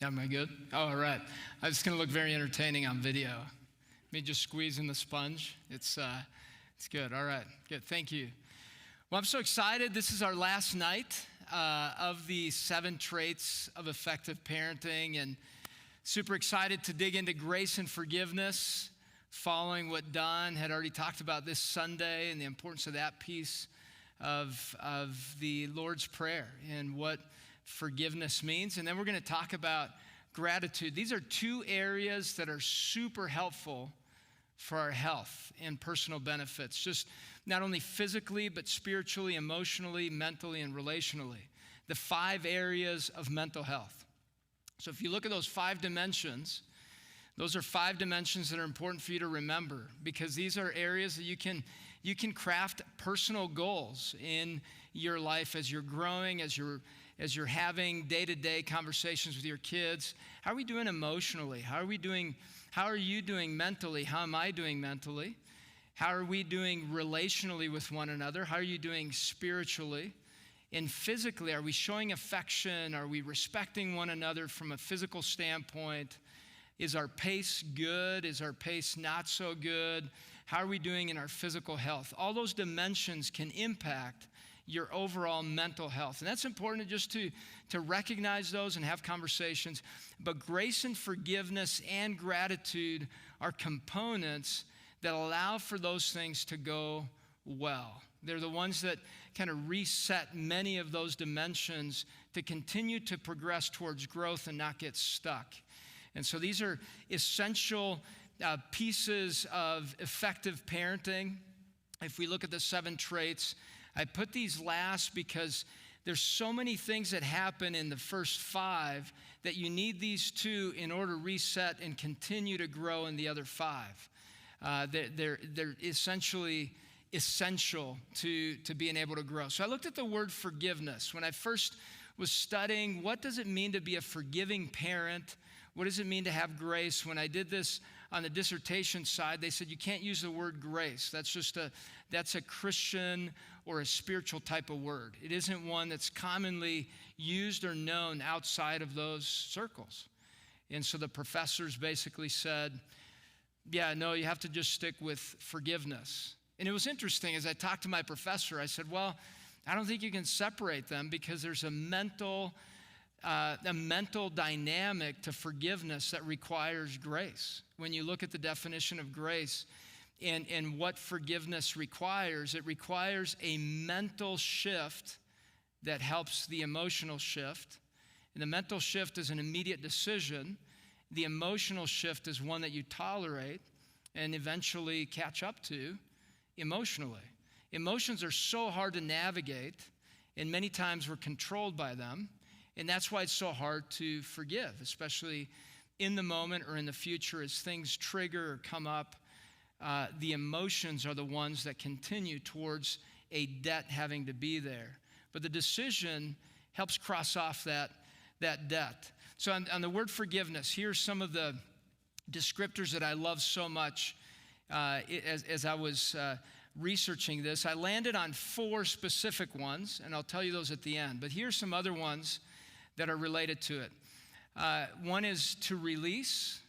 Am I good? Oh, all right. It's going to look very entertaining on video. Me just squeezing the sponge. It's good. All right. Good. Thank you. Well, I'm so excited. This is our last night of the 7 traits of effective parenting, and super excited to dig into grace and forgiveness, following what Don had already talked about this Sunday and the importance of that piece of the Lord's Prayer and what forgiveness means. And then we're going to talk about gratitude. These are 2 areas that are super helpful for our health and personal benefits, just not only physically, but spiritually, emotionally, mentally, and relationally. The 5 areas of mental health. So if you look at those 5 dimensions, those are 5 dimensions that are important for you to remember, because these are areas that you can craft personal goals in your life as you're growing, as you're having day-to-day conversations with your kids. How are we doing emotionally? How are you doing mentally? How am I doing mentally? How are we doing relationally with one another? How are you doing spiritually? And physically, are we showing affection? Are we respecting one another from a physical standpoint? Is our pace good? Is our pace not so good? How are we doing in our physical health? All those dimensions can impact your overall mental health. And that's important just to recognize those and have conversations. But grace and forgiveness and gratitude are components that allow for those things to go well. They're the ones that kind of reset many of those dimensions to continue to progress towards growth and not get stuck. And so these are essential pieces of effective parenting. If we look at the 7 traits, I put these last because there's so many things that happen in the first 5 that you need these 2 in order to reset and continue to grow in the other 5. They're essentially essential to being able to grow. So I looked at the word forgiveness. When I first was studying, what does it mean to be a forgiving parent? What does it mean to have grace? When I did this on the dissertation side, they said you can't use the word grace. That's a Christian or a spiritual type of word. It isn't one that's commonly used or known outside of those circles. And so the professors basically said, yeah, no, you have to just stick with forgiveness. And it was interesting, as I talked to my professor, I said, well, I don't think you can separate them because there's a mental dynamic to forgiveness that requires grace. When you look at the definition of grace and what forgiveness requires, it requires a mental shift that helps the emotional shift. And the mental shift is an immediate decision. The emotional shift is one that you tolerate and eventually catch up to emotionally. Emotions are so hard to navigate, and many times we're controlled by them. And that's why it's so hard to forgive, especially in the moment or in the future as things trigger or come up. The emotions are the ones that continue towards a debt having to be there. But the decision helps cross off that debt. So on the word forgiveness, here's some of the descriptors that I love so much as I was researching this. I landed on 4 specific ones, and I'll tell you those at the end. But here's some other ones that are related to it. One is to release.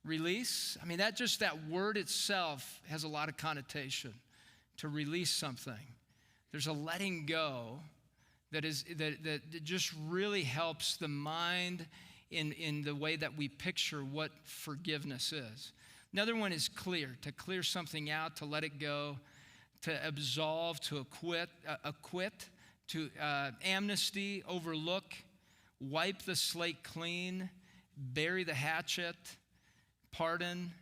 Release. I mean, that word itself has a lot of connotation. To release something. There's a letting go that just really helps the mind in the way that we picture what forgiveness is. Another one is clear, to clear something out, to let it go, to absolve, to acquit, to amnesty, overlook, wipe the slate clean, bury the hatchet, pardon,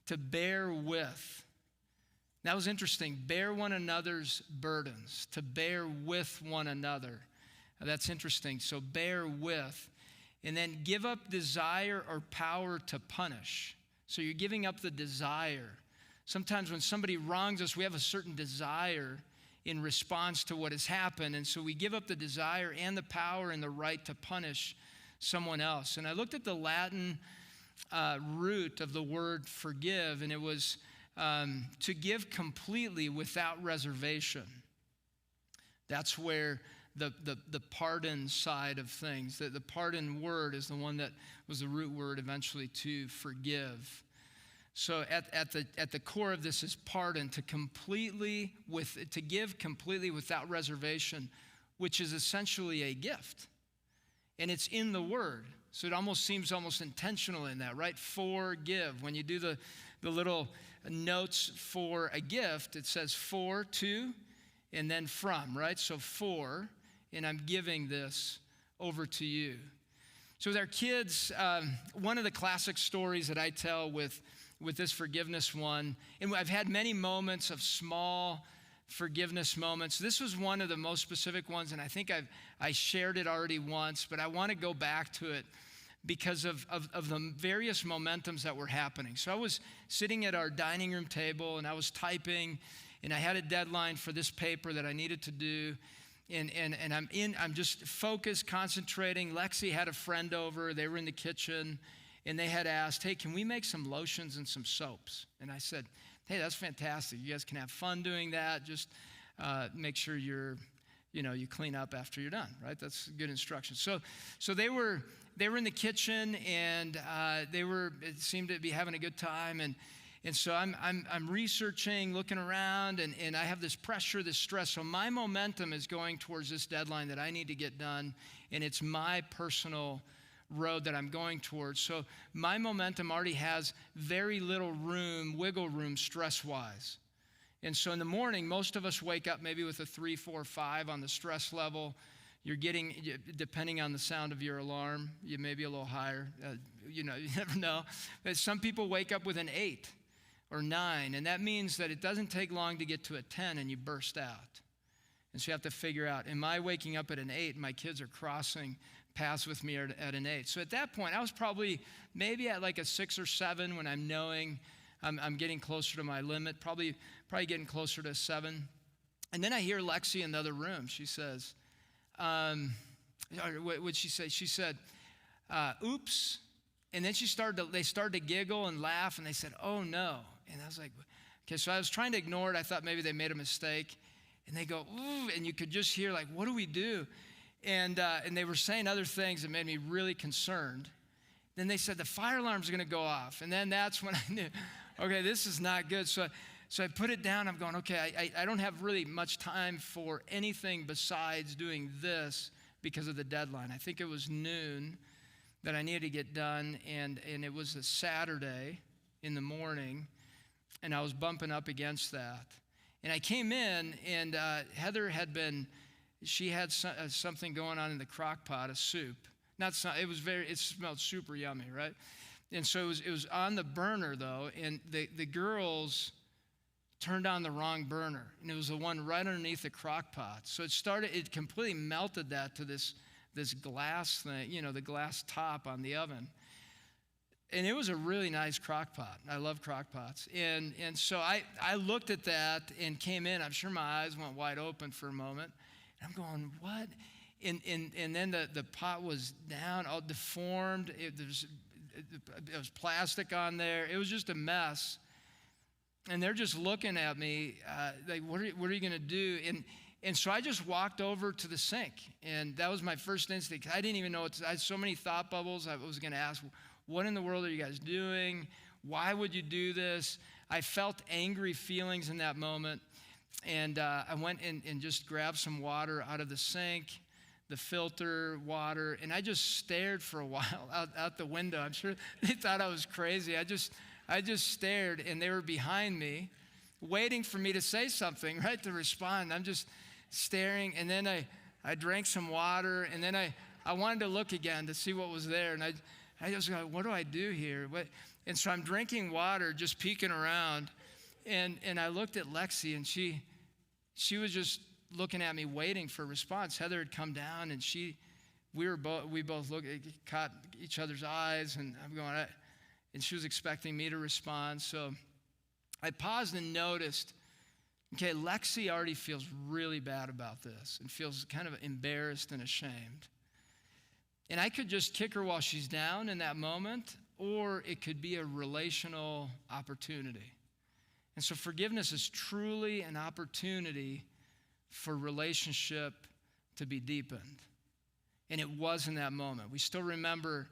to bear with. That was interesting. Bear one another's burdens, to bear with one another. That's interesting. So bear with. And then give up desire or power to punish. So you're giving up the desire. Sometimes when somebody wrongs us, we have a certain desire in response to what has happened. And so we give up the desire and the power and the right to punish someone else. And I looked at the Latin root of the word forgive, and it was to give completely without reservation. That's where the pardon side of things. The pardon word is the one that was the root word eventually to forgive. So at the core of this is pardon, to give completely without reservation, which is essentially a gift. And it's in the word. So it almost seems almost intentional in that, right? Forgive. When you do the little notes for a gift, it says for, to, and then from, right? So for, and I'm giving this over to you. So with our kids, one of the classic stories that I tell with this forgiveness one, and I've had many moments of small forgiveness moments. This was one of the most specific ones, and I think I shared it already once, but I want to go back to it because of the various momentums that were happening. So I was sitting at our dining room table, and I was typing, and I had a deadline for this paper that I needed to do, and I'm just focused, concentrating. Lexi had a friend over. They were in the kitchen, and they had asked, hey, can we make some lotions and some soaps? And I said, hey, that's fantastic. You guys can have fun doing that. Just make sure you clean up after you're done, right? That's good instruction. So they were in the kitchen, and it seemed to be having a good time. And so I'm researching, looking around, and I have this pressure, this stress. So my momentum is going towards this deadline that I need to get done, and it's my personal road that I'm going towards. So my momentum already has very little wiggle room stress-wise. And so in the morning, most of us wake up maybe with a 3, 4, 5 on the stress level. You're getting, depending on the sound of your alarm, you may be a little higher. You never know. But some people wake up with an 8 or 9, and that means that it doesn't take long to get to a 10 and you burst out. And so you have to figure out, am I waking up at an 8 and my kids are crossing paths with me at an 8? So at that point, I was probably maybe at like a 6 or 7 when I'm knowing I'm getting closer to my limit, probably getting closer to 7. And then I hear Lexi in the other room. She says, what would she say? She said, oops. And then they started to giggle and laugh, and they said, oh no. And I was like, okay, so I was trying to ignore it. I thought maybe they made a mistake. And they go, ooh, and you could just hear like, what do we do? And they were saying other things that made me really concerned. Then they said the fire alarm's going to go off. And then that's when I knew, okay, this is not good. So I put it down. I'm going, okay, I don't have really much time for anything besides doing this because of the deadline. I think it was noon that I needed to get done, and it was a Saturday in the morning, and I was bumping up against that. And I came in, and Heather she had something going on in the crock pot, a soup. It smelled super yummy, right? And so it was on the burner though, and the girls turned on the wrong burner, and it was the one right underneath the crock pot. So it completely melted that to this glass thing, the glass top on the oven. And it was a really nice crock pot. I love crock pots. And so I looked at that and came in. I'm sure my eyes went wide open for a moment. And I'm going, what? And then the pot was down, all deformed. It was plastic on there. It was just a mess. And they're just looking at me like, what are you going to do? And so I just walked over to the sink. And that was my first instinct. I didn't even know I had so many thought bubbles. I was going to ask, what in the world are you guys doing? Why would you do this? I felt angry feelings in that moment. And I went and just grabbed some water out of the sink, the filter water, and I just stared for a while out the window. I'm sure they thought I was crazy. I just stared, and they were behind me, waiting for me to say something, right, to respond. I'm just staring, and then I drank some water, and then I wanted to look again to see what was there, and I was like, what do I do here? And so I'm drinking water, just peeking around, and I looked at Lexi, and she was just looking at me, waiting for a response. Heather had come down, and we both caught each other's eyes, and I'm going, and she was expecting me to respond. So I paused and noticed, okay, Lexi already feels really bad about this and feels kind of embarrassed and ashamed. And I could just kick her while she's down in that moment, or it could be a relational opportunity. And so forgiveness is truly an opportunity for relationship to be deepened. And it was in that moment. We still remember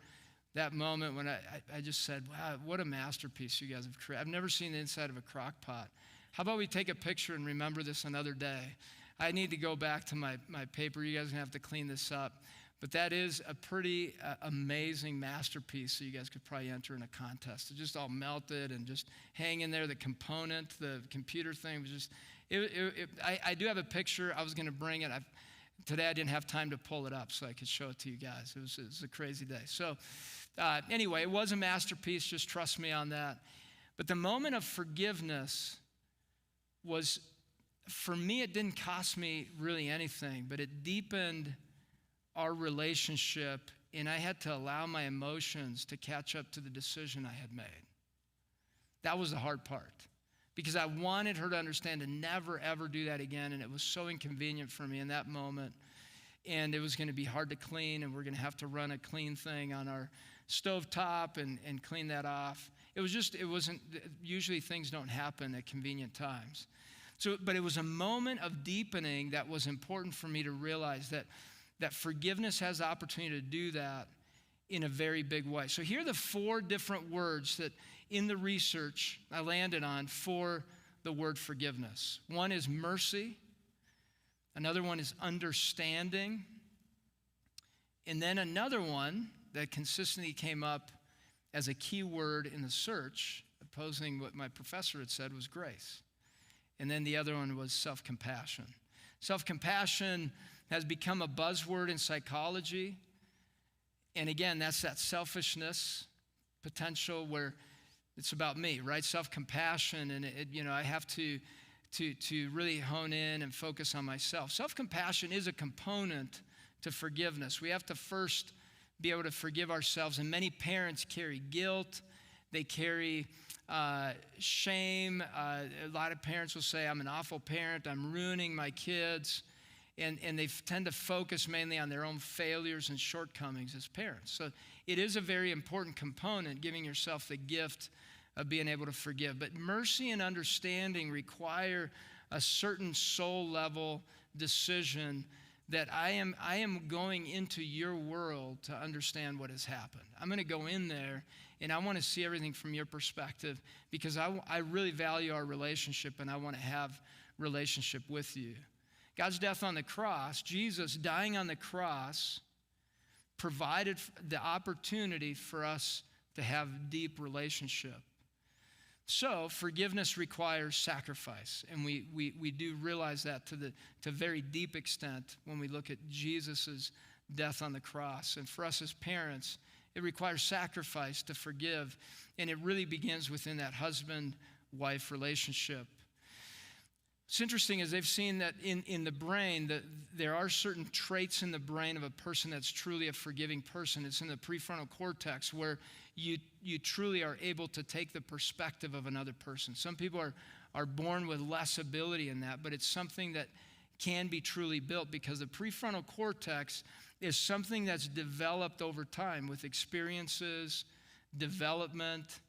that moment when I just said, wow, what a masterpiece you guys have created. I've never seen the inside of a crock pot. How about we take a picture and remember this another day? I need to go back to my paper. You guys are going to have to clean this up. But that is a pretty amazing masterpiece that you guys could probably enter in a contest. It just all melted and just hang in there. The component, the computer thing was just, I do have a picture. I was going to bring it. Today I didn't have time to pull it up so I could show it to you guys. It was a crazy day. So anyway, it was a masterpiece. Just trust me on that. But the moment of forgiveness was, for me, it didn't cost me really anything, but it deepened our relationship, and I had to allow my emotions to catch up to the decision I had made. That was the hard part, because I wanted her to understand to never, ever do that again, and it was so inconvenient for me in that moment, and it was going to be hard to clean, and we're going to have to run a clean thing on our stovetop and clean that off. It wasn't, usually things don't happen at convenient times. But it was a moment of deepening that was important for me to realize that forgiveness has the opportunity to do that in a very big way. So here are the 4 different words that in the research I landed on for the word forgiveness. One is mercy. Another one is understanding. And then another one that consistently came up as a key word in the search, opposing what my professor had said, was grace. And then the other one was self-compassion. Self-compassion has become a buzzword in psychology. And again, that's that selfishness potential where it's about me, right? Self-compassion, and I have to really hone in and focus on myself. Self-compassion is a component to forgiveness. We have to first be able to forgive ourselves. And many parents carry guilt. They carry shame. A lot of parents will say, I'm an awful parent. I'm ruining my kids. And they tend to focus mainly on their own failures and shortcomings as parents. So it is a very important component, giving yourself the gift of being able to forgive. But mercy and understanding require a certain soul-level decision that I am going into your world to understand what has happened. I'm going to go in there, and I want to see everything from your perspective because I really value our relationship, and I want to have relationship with you. God's death on the cross, Jesus dying on the cross, provided the opportunity for us to have deep relationship. So forgiveness requires sacrifice, and we do realize that to very deep extent when we look at Jesus' death on the cross. And for us as parents, it requires sacrifice to forgive, and it really begins within that husband-wife relationship. What's interesting is they've seen that in the brain that there are certain traits in the brain of a person that's truly a forgiving person. It's in the prefrontal cortex where you truly are able to take the perspective of another person. Some people are born with less ability in that, but it's something that can be truly built because the prefrontal cortex is something that's developed over time with experiences, development,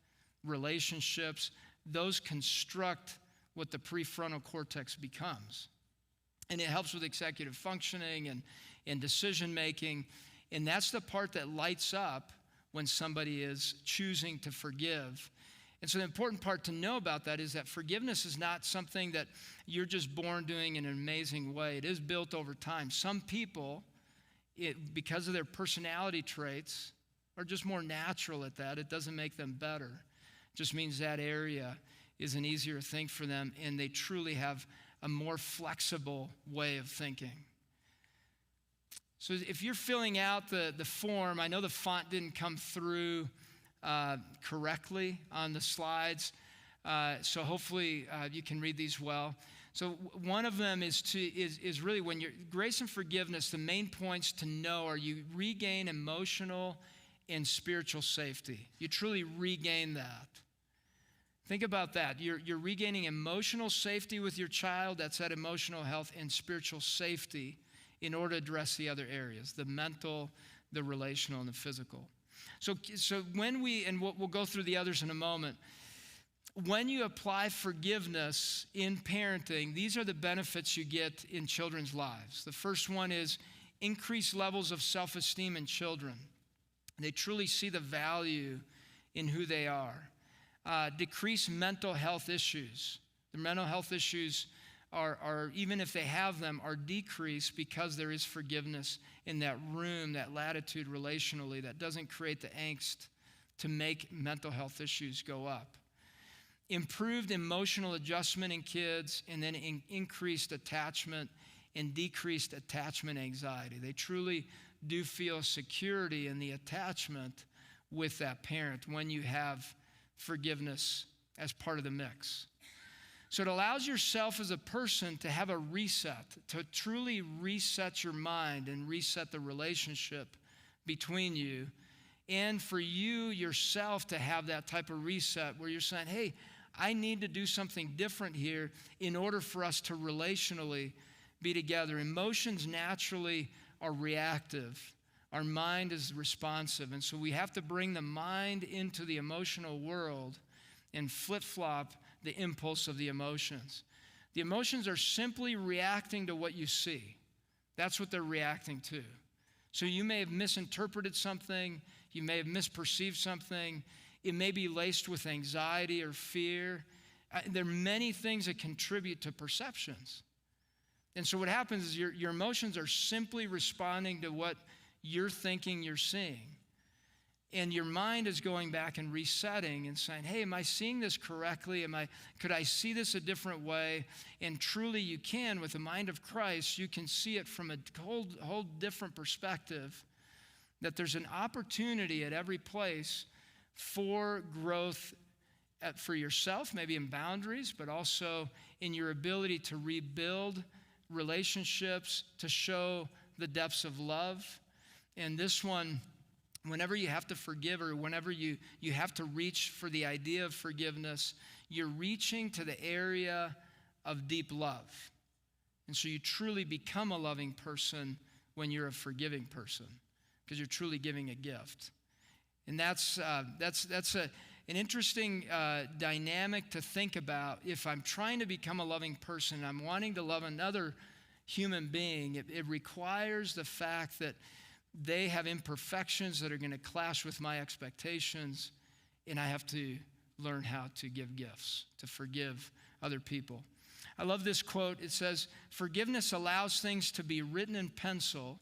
relationships. Those construct what the prefrontal cortex becomes. And it helps with executive functioning and decision making. And that's the part that lights up when somebody is choosing to forgive. And so the important part to know about that is that forgiveness is not something that you're just born doing in an amazing way. It is built over time. Some people, because of their personality traits, are just more natural at that. It doesn't make them better. It just means that area is an easier thing for them, and they truly have a more flexible way of thinking. So if you're filling out the form, I know the font didn't come through correctly on the slides, so hopefully you can read these well. So one of them is really when you're grace and forgiveness, the main points to know are you regain emotional and spiritual safety. You truly regain that. Think about that. You're regaining emotional safety with your child. That's that emotional health and spiritual safety in order to address the other areas, the mental, the relational, and the physical. So when and we'll go through the others in a moment. when you apply forgiveness in parenting, these are the benefits you get in children's lives. The first one is increased levels of self-esteem in children. They truly see the value in who they are. Decrease mental health issues. The mental health issues are, even if they have them, are decreased because there is forgiveness in that room, that latitude relationally, that doesn't create the angst to make mental health issues go up. Improved emotional adjustment in kids, and then increased attachment and decreased attachment anxiety. They truly do feel security in the attachment with that parent when you have forgiveness as part of the mix. So it allows yourself as a person to have a reset, to truly reset your mind and reset the relationship between you, and for you yourself to have that type of reset where you're saying, hey, I need to do something different here in order for us to relationally be together. Emotions naturally are reactive. Our mind is responsive. And so we have to bring the mind into the emotional world and flip-flop the impulse of the emotions. The emotions are simply reacting to what you see. That's what they're reacting to. So you may have misinterpreted something. You may have misperceived something. It may be laced with anxiety or fear. There are many things that contribute to perceptions. And so what happens is your emotions are simply responding to what you're thinking you're seeing. And your mind is going back and resetting and saying, hey, am I seeing this correctly? Could I see this a different way? And truly you can. With the mind of Christ, you can see it from a whole different perspective, that there's an opportunity at every place for growth for yourself, maybe in boundaries, but also in your ability to rebuild relationships, to show the depths of love. And this one, whenever you have to forgive, or whenever you have to reach for the idea of forgiveness, you're reaching to the area of deep love. And so you truly become a loving person when you're a forgiving person, because you're truly giving a gift. And that's an interesting dynamic to think about. If I'm trying to become a loving person, I'm wanting to love another human being, it requires the fact that they have imperfections that are going to clash with my expectations, and I have to learn how to give gifts, to forgive other people. I love this quote. It says, "Forgiveness allows things to be written in pencil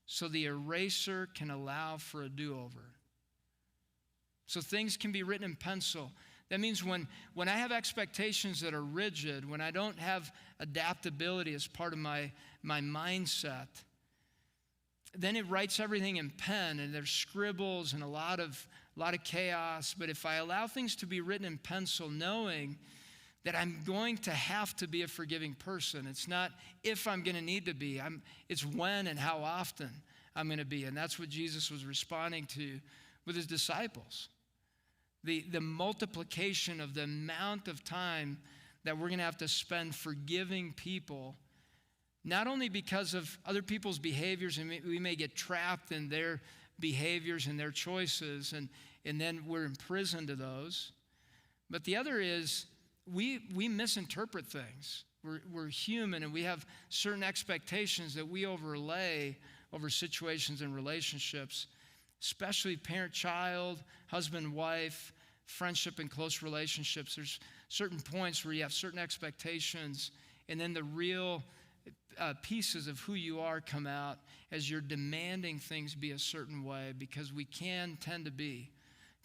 so the eraser can allow for a do-over." So things can be written in pencil. That means when I have expectations that are rigid, when I don't have adaptability as part of my mindset, then it writes everything in pen, and there's scribbles and a lot of chaos. But if I allow things to be written in pencil, knowing that I'm going to have to be a forgiving person, it's not if I'm going to need to be, it's when and how often I'm going to be. And that's what Jesus was responding to with his disciples. The multiplication of the amount of time that we're going to have to spend forgiving people, not only because of other people's behaviors, and we may get trapped in their behaviors and their choices, and then we're imprisoned to those. But the other is we misinterpret things. We're human, and we have certain expectations that we overlay over situations and relationships, especially parent-child, husband-wife, friendship and close relationships. There's certain points where you have certain expectations, and then the real pieces of who you are come out as you're demanding things be a certain way, because we can tend to be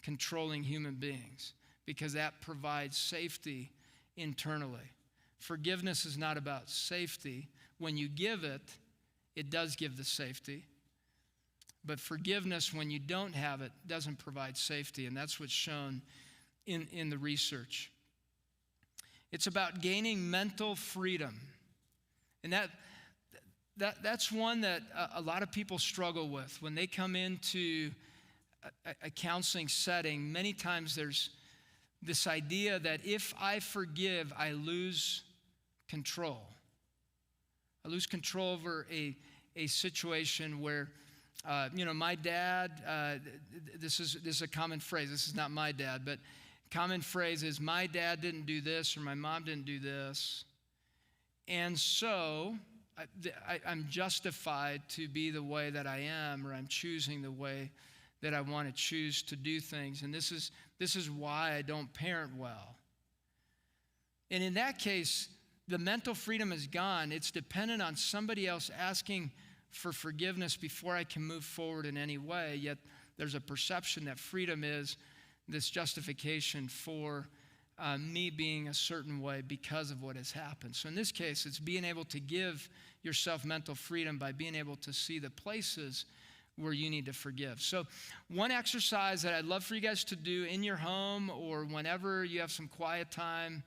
controlling human beings, because that provides safety internally. Forgiveness is not about safety. When you give it, it does give the safety. But forgiveness, when you don't have it, doesn't provide safety, and that's what's shown in the research. It's about gaining mental freedom. And that's one that a lot of people struggle with. When they come into a counseling setting, many times there's this idea that if I forgive, I lose control. I lose control over a situation where, my dad, this is a common phrase. This is not my dad, but common phrase is, my dad didn't do this or my mom didn't do this, and so I'm justified to be the way that I am, or I'm choosing the way that I want to choose to do things, and this is why I don't parent well. And in that case, the mental freedom is gone. It's dependent on somebody else asking for forgiveness before I can move forward in any way, yet there's a perception that freedom is this justification for me being a certain way because of what has happened. So in this case, it's being able to give yourself mental freedom by being able to see the places where you need to forgive. So one exercise that I'd love for you guys to do in your home or whenever you have some quiet time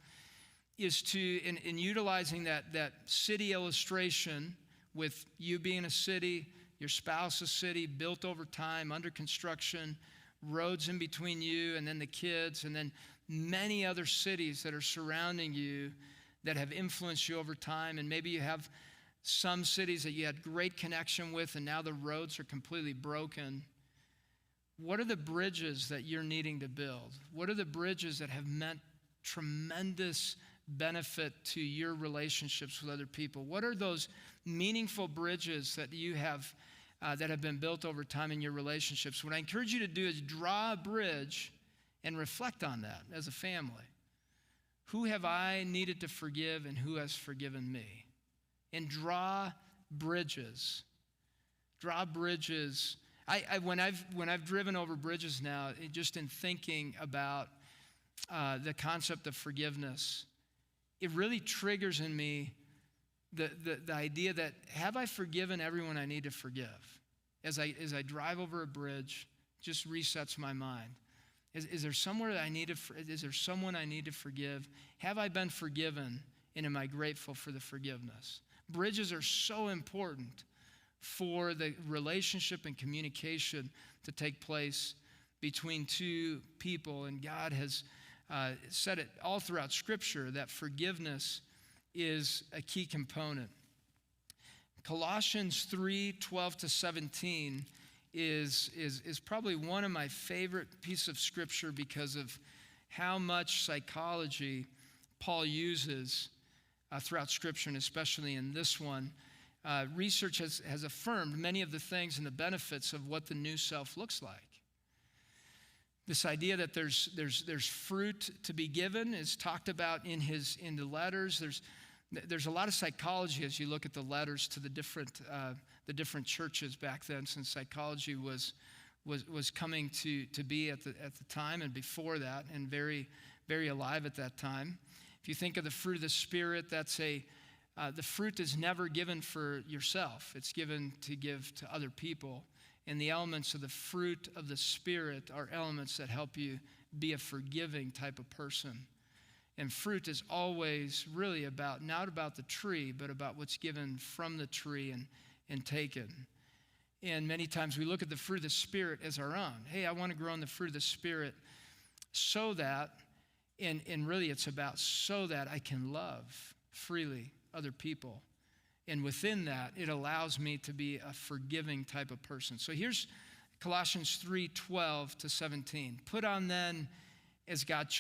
is to, in utilizing that city illustration with you being a city, your spouse a city, built over time, under construction, roads in between you and then the kids, and then many other cities that are surrounding you that have influenced you over time. And maybe you have some cities that you had great connection with and now the roads are completely broken. What are the bridges that you're needing to build? What are the bridges that have meant tremendous benefit to your relationships with other people? What are those meaningful bridges that you have that have been built over time in your relationships? What I encourage you to do is draw a bridge and reflect on that as a family. Who have I needed to forgive and who has forgiven me? And draw bridges. Draw bridges. When I've driven over bridges now, just in thinking about the concept of forgiveness, it really triggers in me the idea that, have I forgiven everyone I need to forgive? As I drive over a bridge, just resets my mind. Is there somewhere that is there someone I need to forgive? Have I been forgiven, and am I grateful for the forgiveness? Bridges are so important for the relationship and communication to take place between two people, and God has said it all throughout Scripture that forgiveness is a key component. Colossians 3:12-17 is probably one of my favorite pieces of Scripture because of how much psychology Paul uses throughout Scripture, and especially in this one. Research has affirmed many of the things and the benefits of what the new self looks like. This idea that there's fruit to be given is talked about in the letters. There's a lot of psychology as you look at the letters to the different churches back then, since psychology was coming to be at the time and before that, and very, very alive at that time. If you think of the fruit of the Spirit, the fruit is never given for yourself. It's given to give to other people. And the elements of the fruit of the Spirit are elements that help you be a forgiving type of person. And fruit is always really not about the tree, but about what's given from the tree and taken. And many times we look at the fruit of the Spirit as our own. Hey, I want to grow in the fruit of the Spirit so that, and really it's about so that I can love freely other people. And within that, it allows me to be a forgiving type of person. So here's Colossians 3:12-17. Put on then, as God's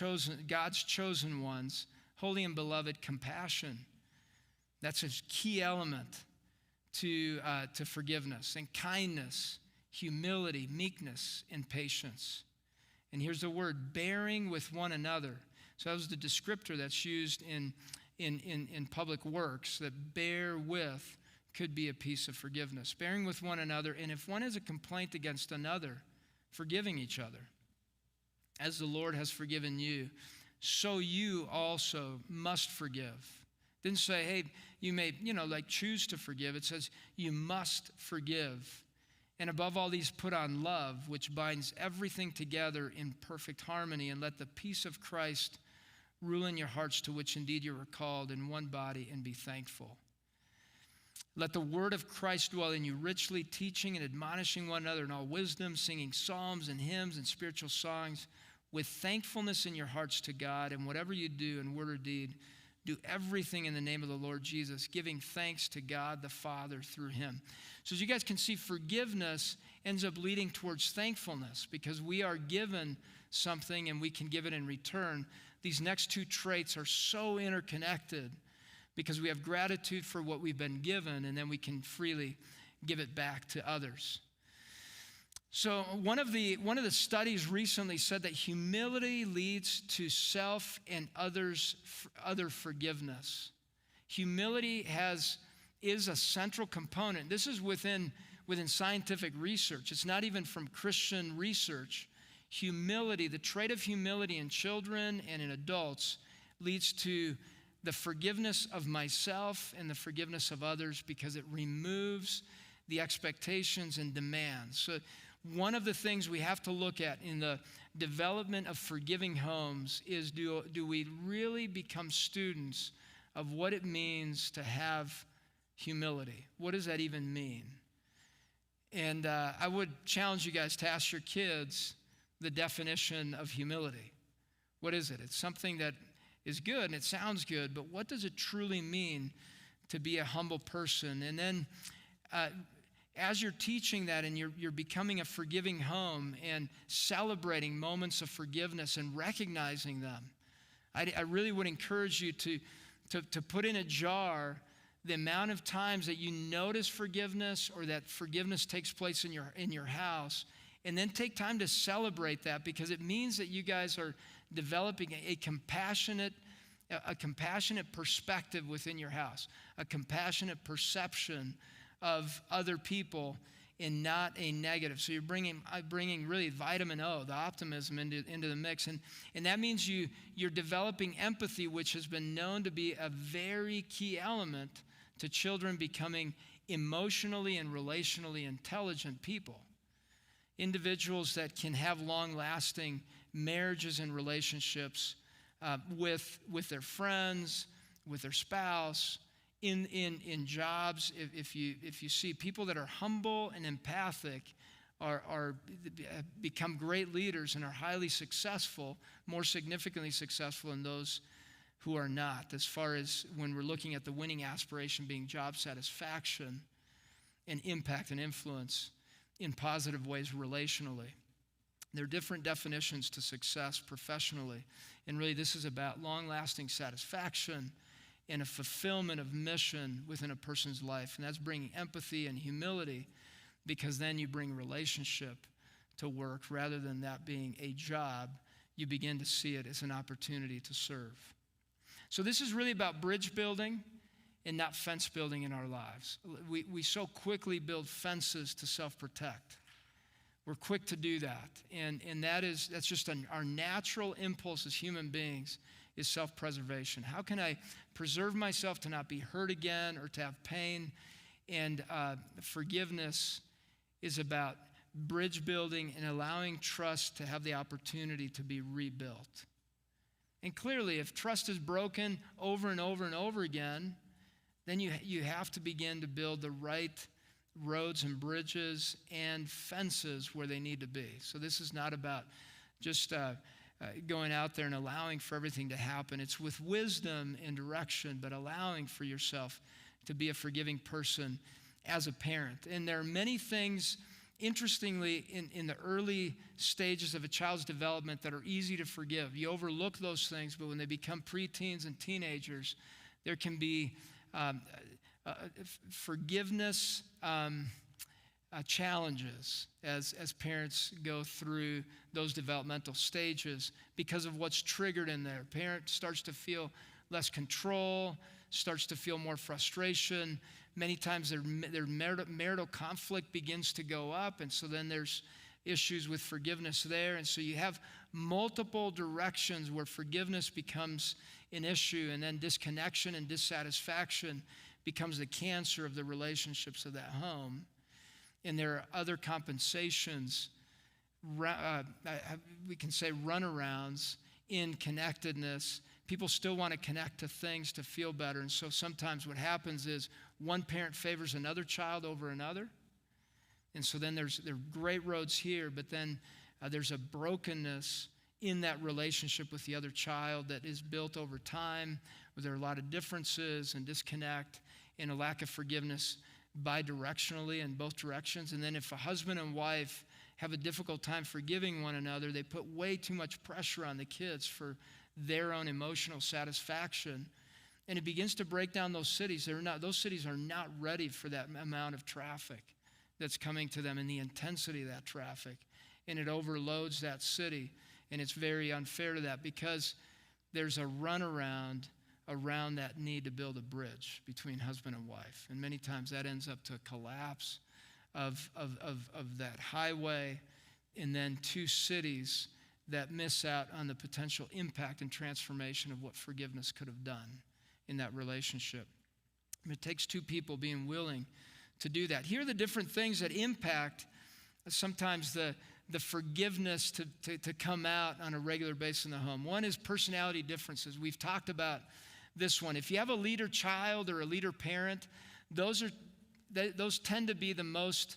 chosen ones, holy and beloved, compassion. That's a key element to forgiveness. And kindness, humility, meekness, and patience. And here's the word, bearing with one another. So that was the descriptor that's used in public works, that bear with could be a piece of forgiveness. Bearing with one another, and if one has a complaint against another, forgiving each other. As the Lord has forgiven you, so you also must forgive. Didn't say, hey, you may, choose to forgive. It says you must forgive. And above all these, put on love, which binds everything together in perfect harmony, and let the peace of Christ rule in your hearts, to which indeed you were called in one body, and be thankful. Let the word of Christ dwell in you richly, teaching and admonishing one another in all wisdom, singing psalms and hymns and spiritual songs with thankfulness in your hearts to God. And whatever you do in word or deed, do everything in the name of the Lord Jesus, giving thanks to God the Father through him. So as you guys can see, forgiveness ends up leading towards thankfulness, because we are given something and we can give it in return, these next two traits are so interconnected because we have gratitude for what we've been given, and then we can freely give it back to others. So one of the studies recently said that humility leads to self and other forgiveness. Humility is a central component. This is within scientific research. It's not even from Christian research. Humility, the trait of humility in children and in adults, leads to the forgiveness of myself and the forgiveness of others because it removes the expectations and demands. So one of the things we have to look at in the development of forgiving homes is do we really become students of what it means to have humility? What does that even mean? And I would challenge you guys to ask your kids the definition of humility. What is it? It's something that is good and it sounds good, but what does it truly mean to be a humble person? And then as you're teaching that and you're becoming a forgiving home and celebrating moments of forgiveness and recognizing them, I really would encourage you to put in a jar the amount of times that you notice forgiveness or that forgiveness takes place in your house, and then take time to celebrate that, because it means that you guys are developing a compassionate perspective within your house, a compassionate perception of other people and not a negative. So you're bringing really vitamin O, the optimism, into the mix. And that means you're developing empathy, which has been known to be a very key element to children becoming emotionally and relationally intelligent people. Individuals that can have long-lasting marriages and relationships with their friends, with their spouse, in jobs. If you see people that are humble and empathic become great leaders and are highly successful, more significantly successful than those who are not, as far as when we're looking at the winning aspiration being job satisfaction and impact and influence in positive ways relationally. There are different definitions to success professionally, and really this is about long-lasting satisfaction and a fulfillment of mission within a person's life, and that's bringing empathy and humility, because then you bring relationship to work rather than that being a job. You begin to see it as an opportunity to serve. So this is really about bridge building and not fence building in our lives. We so quickly build fences to self-protect. We're quick to do that. And that's just our natural impulse as human beings is self-preservation. How can I preserve myself to not be hurt again or to have pain? And forgiveness is about bridge building and allowing trust to have the opportunity to be rebuilt. And clearly, if trust is broken over and over and over again, then you have to begin to build the right roads and bridges and fences where they need to be. So this is not about just going out there and allowing for everything to happen. It's with wisdom and direction, but allowing for yourself to be a forgiving person as a parent. And there are many things, interestingly, in the early stages of a child's development that are easy to forgive. You overlook those things, but when they become preteens and teenagers, there can be forgiveness challenges as parents go through those developmental stages because of what's triggered in there. Parent starts to feel less control, starts to feel more frustration. Many times their marital conflict begins to go up, and so then there's issues with forgiveness there. And so you have multiple directions where forgiveness becomes an issue, and then disconnection and dissatisfaction becomes the cancer of the relationships of that home. And there are other compensations, we can say runarounds in connectedness. People still want to connect to things to feel better. And so sometimes what happens is one parent favors another child over another. And so then there are great roads here, but then there's a brokenness in that relationship with the other child that is built over time, where there are a lot of differences and disconnect and a lack of forgiveness bi-directionally in both directions. And then if a husband and wife have a difficult time forgiving one another. They put way too much pressure on the kids for their own emotional satisfaction. And it begins to break down those cities. Those cities are not ready for that amount of traffic that's coming to them and the intensity of that traffic. And it overloads that city. And it's very unfair to that because there's a runaround around that need to build a bridge between husband and wife. And many times that ends up to a collapse of that highway, and then two cities that miss out on the potential impact and transformation of what forgiveness could have done in that relationship. It takes two people being willing to do that. Here are the different things that impact sometimes the forgiveness to come out on a regular basis in the home. One is personality differences. We've talked about this one. If you have a leader child or a leader parent, those tend to be the most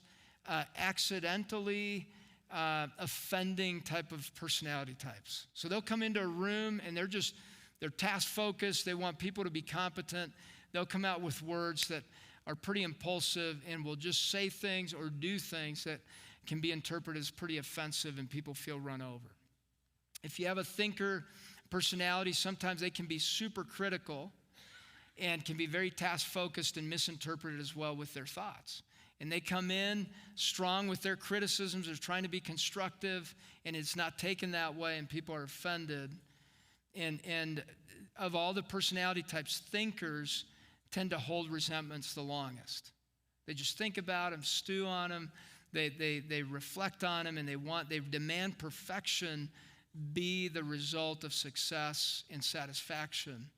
accidentally offending type of personality types. So they'll come into a room and they're task focused. They want people to be competent. They'll come out with words that are pretty impulsive and will just say things or do things that can be interpreted as pretty offensive and people feel run over. If you have a thinker personality, sometimes they can be super critical and can be very task-focused and misinterpreted as well with their thoughts. And they come in strong with their criticisms. They're trying to be constructive, and it's not taken that way, and people are offended. And of all the personality types, thinkers tend to hold resentments the longest. They just think about them, stew on them, they reflect on them, and they demand perfection be the result of success and satisfaction.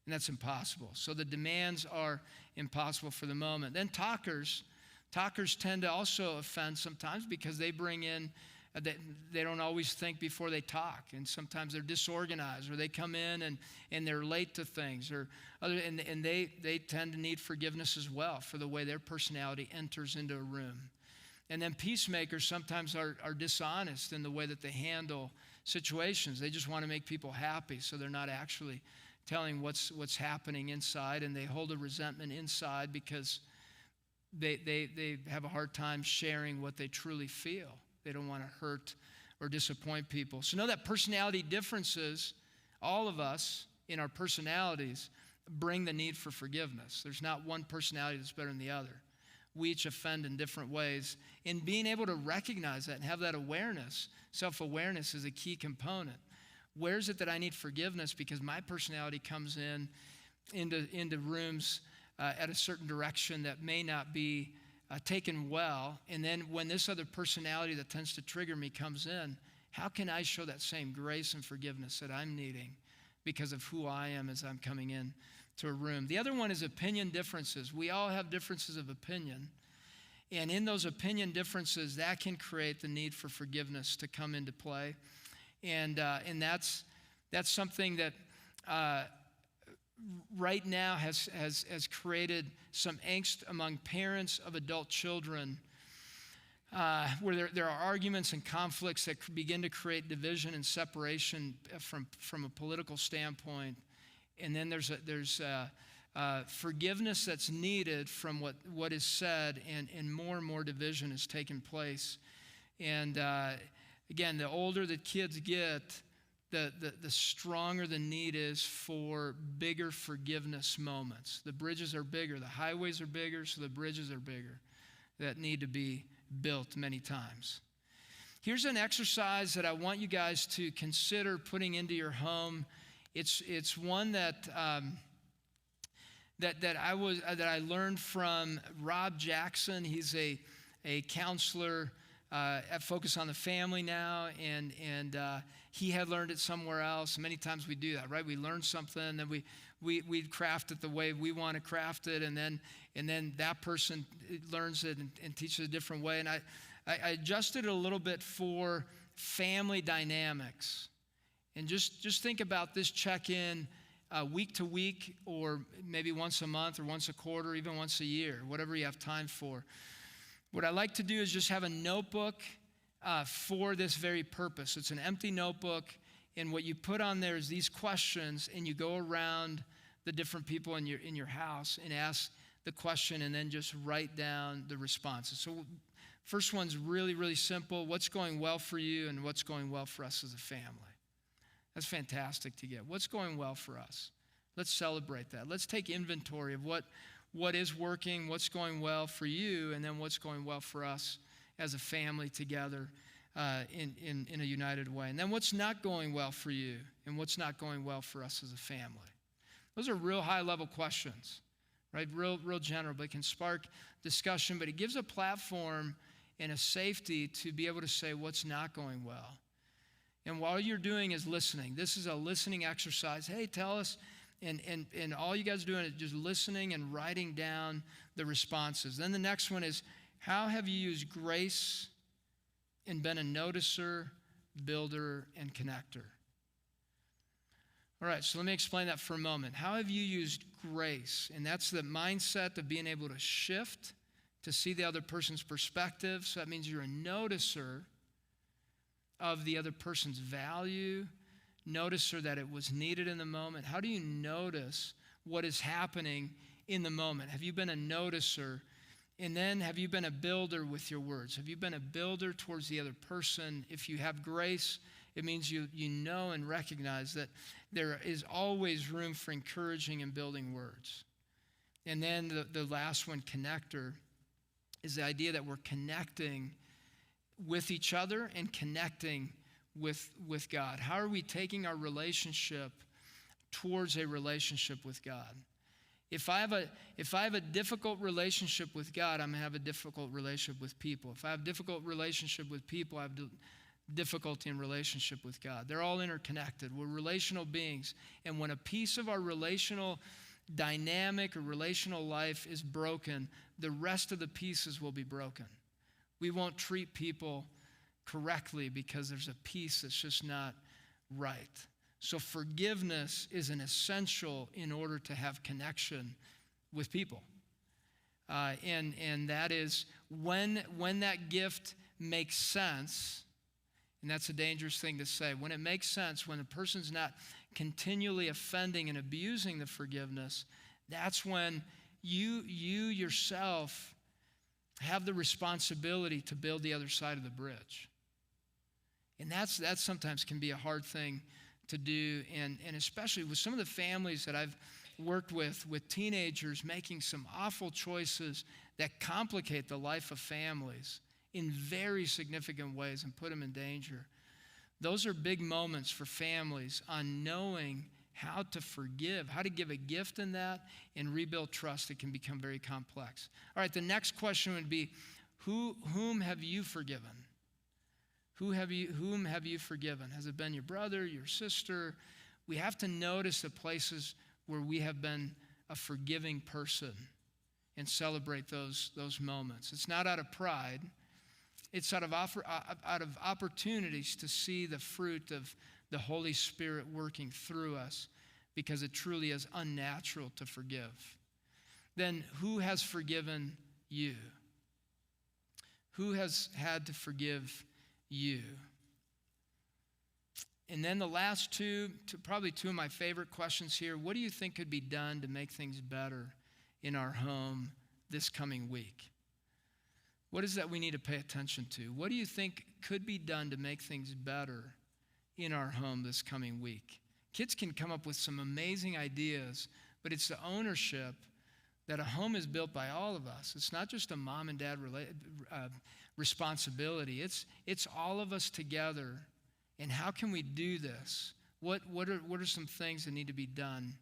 And that's impossible. So the demands are impossible for the moment. Then talkers tend to also offend sometimes because they bring in, they don't always think before they talk. And sometimes they're disorganized, or they come in and they're late to things, and they tend to need forgiveness as well for the way their personality enters into a room. And then peacemakers sometimes are dishonest in the way that they handle situations. They just want to make people happy, so they're not actually telling what's happening inside, and they hold a resentment inside because they have a hard time sharing what they truly feel. They don't want to hurt or disappoint people. So know that personality differences, all of us in our personalities, bring the need for forgiveness. There's not one personality that's better than the other. We each offend in different ways. And being able to recognize that and have that awareness, self-awareness is a key component. Where is it that I need forgiveness because my personality comes into rooms at a certain direction that may not be taken well, and then when this other personality that tends to trigger me comes in, how can I show that same grace and forgiveness that I'm needing because of who I am as I'm coming in to a room? The other one is opinion differences. We all have differences of opinion, and in those opinion differences, that can create the need for forgiveness to come into play. And that's something that right now has created some angst among parents of adult children, where there are arguments and conflicts that begin to create division and separation from a political standpoint. And then there's forgiveness that's needed from what is said, and more division is taking place. And again, the older the kids get, the stronger the need is for bigger forgiveness moments. The bridges are bigger. The highways are bigger, so the bridges are bigger that need to be built many times. Here's an exercise that I want you guys to consider putting into your home. It's one that I learned from Rob Jackson. He's a counselor at Focus on the Family now, and he had learned it somewhere else. Many times we do that, right? We learn something, and we craft it the way we want to craft it, and then that person learns it and teaches it a different way. And I adjusted it a little bit for family dynamics. And just think about this check-in week to week, or maybe once a month, or once a quarter, even once a year, whatever you have time for. What I like to do is just have a notebook for this very purpose. It's an empty notebook, and what you put on there is these questions, and you go around the different people in your house and ask the question, and then just write down the responses. So First one's really, really simple. What's going well for you and what's going well for us as a family? That's fantastic to get. What's going well for us? Let's celebrate that. Let's take inventory of what is working, what's going well for you, and then what's going well for us as a family together in a united way. And then what's not going well for you and what's not going well for us as a family. Those are real high-level questions, right? Real general, but it can spark discussion, but it gives a platform and a safety to be able to say what's not going well. And what you're doing is listening. This is a listening exercise. Hey, tell us. And all you guys are doing is just listening and writing down the responses. Then the next one is, how have you used grace and been a noticer, builder, and connector? All right, so let me explain that for a moment. How have you used grace? And that's the mindset of being able to shift to see the other person's perspective. So that means you're a noticer of the other person's value, noticer that it was needed in the moment. How do you notice what is happening in the moment? Have you been a noticer? And then have you been a builder with your words? Have you been a builder towards the other person? If you have grace, it means you know and recognize that there is always room for encouraging and building words. And then the last one, connector, is the idea that we're connecting with each other and connecting with God. How are we taking our relationship towards a relationship with God? If I have a difficult relationship with God, I'm going to have a difficult relationship with people. If I have a difficult relationship with people, I have difficulty in relationship with God. They're all interconnected. We're relational beings. And when a piece of our relational dynamic or relational life is broken, the rest of the pieces will be broken. We won't treat people correctly because there's a piece that's just not right. So forgiveness is an essential in order to have connection with people. And that is when that gift makes sense, and that's a dangerous thing to say, when it makes sense, when the person's not continually offending and abusing the forgiveness, that's when you yourself have the responsibility to build the other side of the bridge. And that sometimes can be a hard thing to do, and especially with some of the families that I've worked with teenagers making some awful choices that complicate the life of families in very significant ways and put them in danger. Those are big moments for families on knowing how to forgive, how to give a gift in that and rebuild trust. It can become very complex. All right, the next question would be, whom have you forgiven? Whom have you forgiven? Has it been your brother, your sister? We have to notice the places where we have been a forgiving person and celebrate those moments. It's not out of pride. It's out of opportunities to see the fruit of the Holy Spirit working through us, because it truly is unnatural to forgive. Then who has forgiven you? Who has had to forgive you? And then the last probably two of my favorite questions here. What do you think could be done to make things better in our home this coming week? What is that we need to pay attention to? What do you think could be done to make things better in our home this coming week? Kids can come up with some amazing ideas, but it's the ownership that a home is built by all of us. It's not just a mom and dad responsibility. It's all of us together. And how can we do this? What are some things that need to be done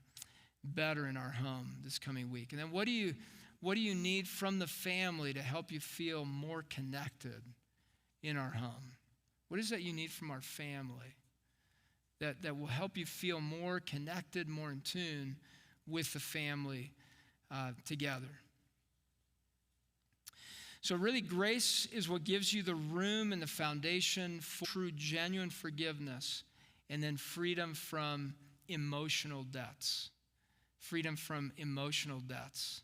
better in our home this coming week? And then what do you need from the family to help you feel more connected in our home? What is that you need from our family that will help you feel more connected, more in tune with the family together? So really, grace is what gives you the room and the foundation for true, genuine forgiveness, and then freedom from emotional debts. Freedom from emotional debts.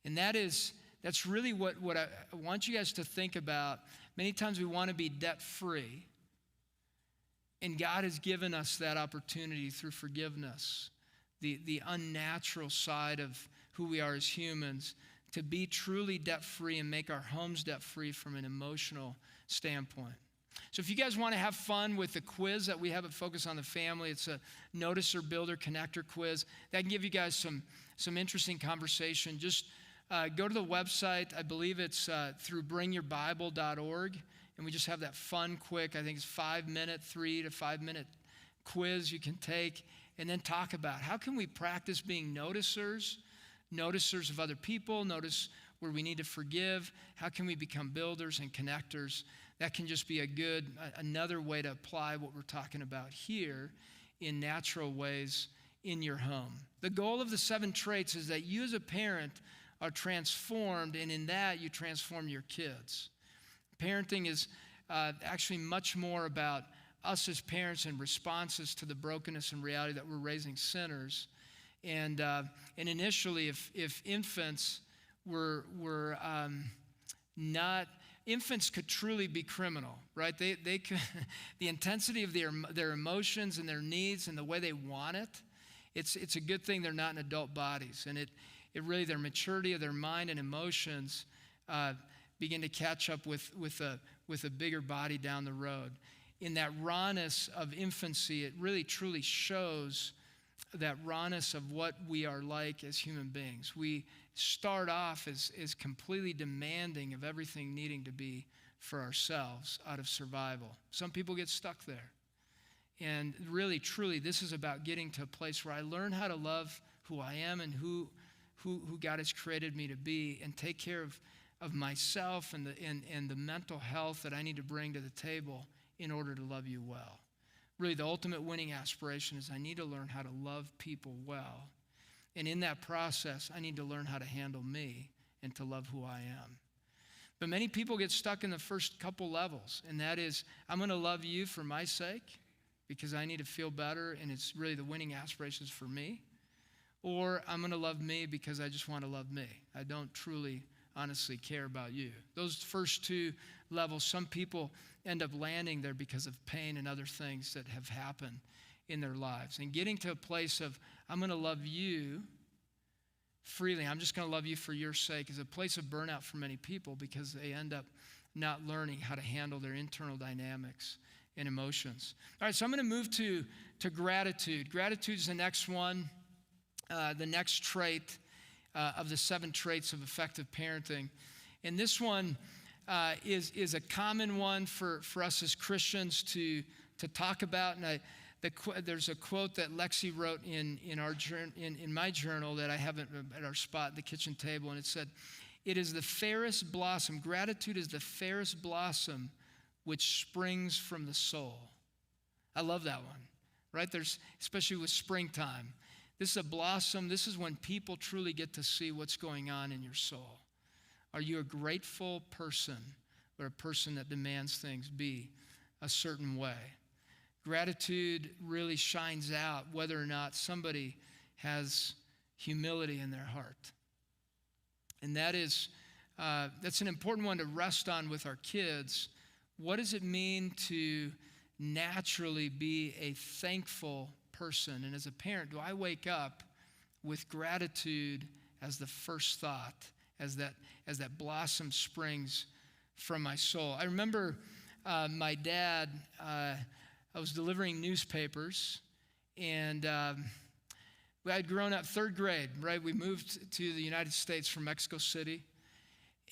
And that's really what I want you guys to think about. Many times we want to be debt-free, and God has given us that opportunity through forgiveness, the unnatural side of who we are as humans, to be truly debt-free and make our homes debt-free from an emotional standpoint. So if you guys want to have fun with the quiz that we have at Focus on the Family, it's a Noticer Builder Connector quiz. That can give you guys some interesting conversation. Just go to the website. I believe it's through bringyourbible.org. And we just have that fun, quick, I think it's 5-minute, 3 to 5 minute quiz you can take and then talk about how can we practice being noticers of other people, notice where we need to forgive, how can we become builders and connectors. That can just be another way to apply what we're talking about here in natural ways in your home. The goal of the 7 traits is that you as a parent are transformed, and in that you transform your kids. Parenting is actually much more about us as parents and responses to the brokenness and reality that we're raising sinners. And initially, if infants were not, infants could truly be criminal, right? They could, the intensity of their emotions and their needs and the way they want it, it's a good thing they're not in adult bodies. And it really, their maturity of their mind and emotions begin to catch up with a bigger body down the road. In that rawness of infancy, it really truly shows that rawness of what we are like as human beings. We start off as completely demanding of everything needing to be for ourselves out of survival. Some people get stuck there. And really, truly, this is about getting to a place where I learn how to love who I am and who God has created me to be, and take care of myself and the mental health that I need to bring to the table in order to love you well. Really, the ultimate winning aspiration is I need to learn how to love people well. And in that process, I need to learn how to handle me and to love who I am. But many people get stuck in the first couple levels, and that is, I'm going to love you for my sake because I need to feel better, and it's really the winning aspirations for me. Or I'm going to love me because I just want to love me. I don't truly, honestly care about you. Those first 2 levels, some people end up landing there because of pain and other things that have happened in their lives. And getting to a place of, I'm going to love you freely, I'm just going to love you for your sake, is a place of burnout for many people because they end up not learning how to handle their internal dynamics and emotions. All right, so I'm going to move to gratitude. Gratitude is the next one, the next trait of the 7 traits of effective parenting. And this one is a common one for us as Christians to talk about. And there's a quote that Lexi wrote in my journal that I have at our spot at the kitchen table, and it said, "It is the fairest blossom. Gratitude is the fairest blossom which springs from the soul." I love that one, right? There's, especially with springtime. This is a blossom. This is when people truly get to see what's going on in your soul. Are you a grateful person, or a person that demands things be a certain way? Gratitude really shines out whether or not somebody has humility in their heart. And that's an important one to rest on with our kids. What does it mean to naturally be a thankful person? And as a parent, do I wake up with gratitude as the first thought, as that blossom springs from my soul? I remember my dad, I was delivering newspapers, and I had grown up 3rd grade, right? We moved to the United States from Mexico City,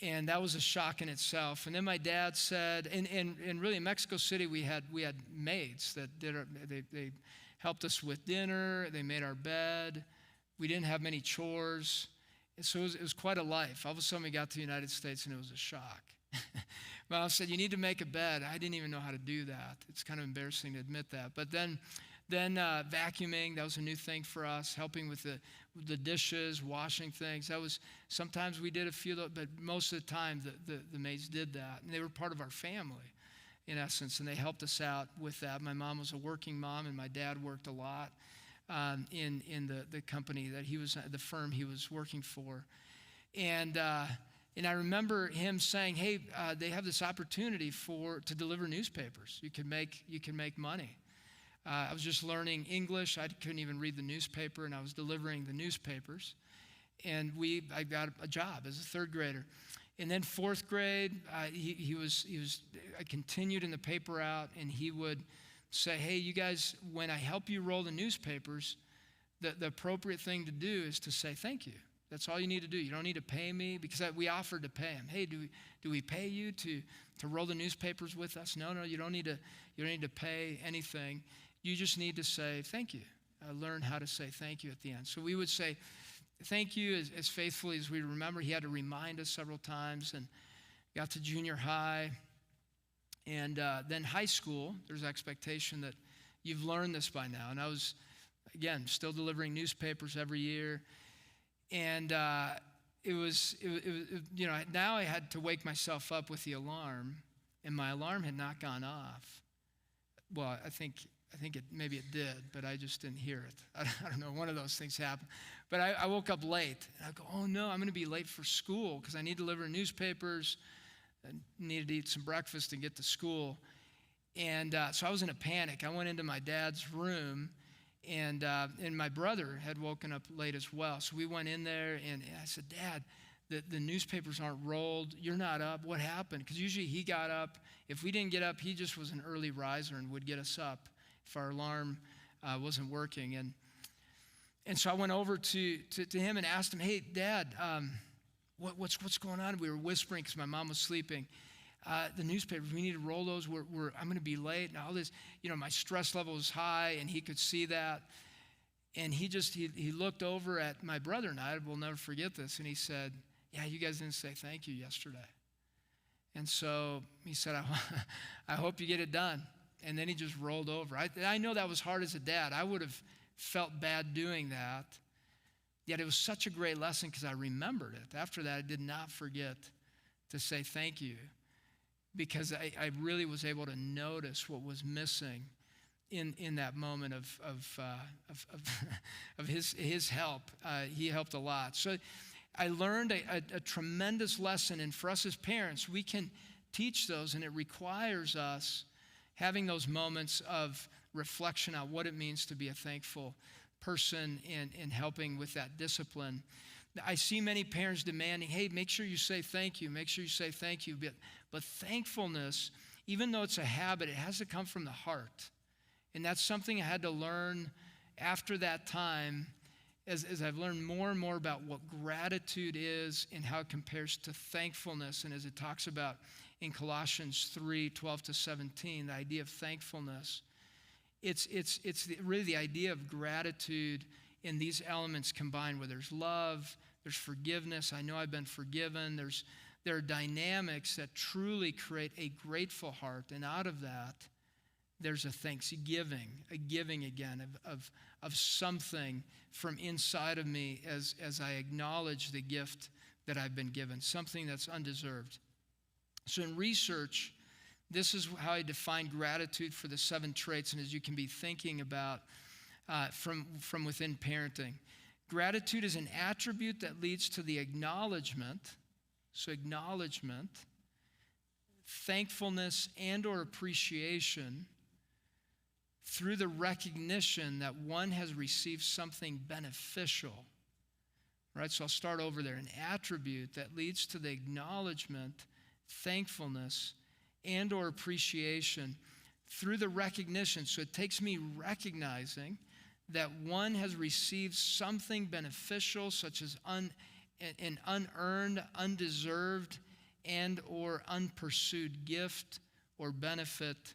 and that was a shock in itself. And then my dad said, and really in Mexico City, we had maids that they helped us with dinner, they made our bed, we didn't have many chores, and so it was quite a life. All of a sudden we got to the United States and it was a shock. Mom said, "You need to make a bed." I didn't even know how to do that. It's kind of embarrassing to admit that. But then vacuuming, that was a new thing for us, helping with the dishes, washing things. That was, sometimes we did a few, but most of the time the maids did that. And they were part of our family, in essence, and they helped us out with that. My mom was a working mom, and my dad worked a lot in the company that the firm he was working for. And I remember him saying, "Hey, they have this opportunity to deliver newspapers. You can make money." I was just learning English. I couldn't even read the newspaper, and I was delivering the newspapers. And I got a job as a third grader. And then fourth grade, I continued in the paper route, and he would say, hey, you guys, when I help you roll the newspapers, the appropriate thing to do is to say thank you. That's all you need to do. You don't need to pay me, because we offered to pay him. Hey, do we pay you to roll the newspapers with us? No, you don't need to pay anything. You just need to say thank you. Learn how to say thank you at the end. So we would say thank you as faithfully as we remember. He had to remind us several times, and got to junior high. And then high school, there's expectation that you've learned this by now. And I was, again, still delivering newspapers every year. And it was, now I had to wake myself up with the alarm, and my alarm had not gone off. Well, I think maybe it did, but I just didn't hear it. I don't know, one of those things happened. But I woke up late, and I go, oh no, I'm going to be late for school because I need to deliver newspapers. I needed to eat some breakfast and get to school. And so I was in a panic. I went into my dad's room, and my brother had woken up late as well. So we went in there, and I said, Dad, the newspapers aren't rolled. You're not up. What happened? Because usually he got up. If we didn't get up, he just was an early riser and would get us up if our alarm wasn't working. And so I went over to him and asked him, hey, Dad, what's going on? We were whispering because my mom was sleeping. The newspapers, we need to roll those. I'm going to be late. And all this, my stress level was high, and he could see that. And he looked over at my brother and I will never forget this. And he said, yeah, you guys didn't say thank you yesterday. And so he said, I hope you get it done. And then he just rolled over. I know that was hard as a dad. I would have felt bad doing that. Yet it was such a great lesson because I remembered it. After that, I did not forget to say thank you, because I really was able to notice what was missing in that moment of his help. He helped a lot. So I learned a tremendous lesson, and for us as parents, we can teach those, and it requires us having those moments of reflection on what it means to be a thankful person and helping with that discipline. I see many parents demanding, hey, make sure you say thank you, make sure you say thank you. But thankfulness, even though it's a habit, it has to come from the heart. And that's something I had to learn after that time as I've learned more and more about what gratitude is and how it compares to thankfulness. And as it talks about in Colossians 3:12-17, the idea of thankfulness. It's really the idea of gratitude in these elements combined, where there's love, there's forgiveness. I know I've been forgiven. There are dynamics that truly create a grateful heart, and out of that, there's a thanksgiving, a giving again of something from inside of me as I acknowledge the gift that I've been given, something that's undeserved. So in research, this is how I define gratitude for the 7 traits, and as you can be thinking about from within parenting. Gratitude is an attribute that leads to the acknowledgement, thankfulness and or appreciation through the recognition that one has received something beneficial. Right? So I'll start over there. An attribute that leads to the acknowledgement, thankfulness, and or appreciation through the recognition. So it takes me recognizing that one has received something beneficial, such as an unearned, undeserved, and or unpursued gift or benefit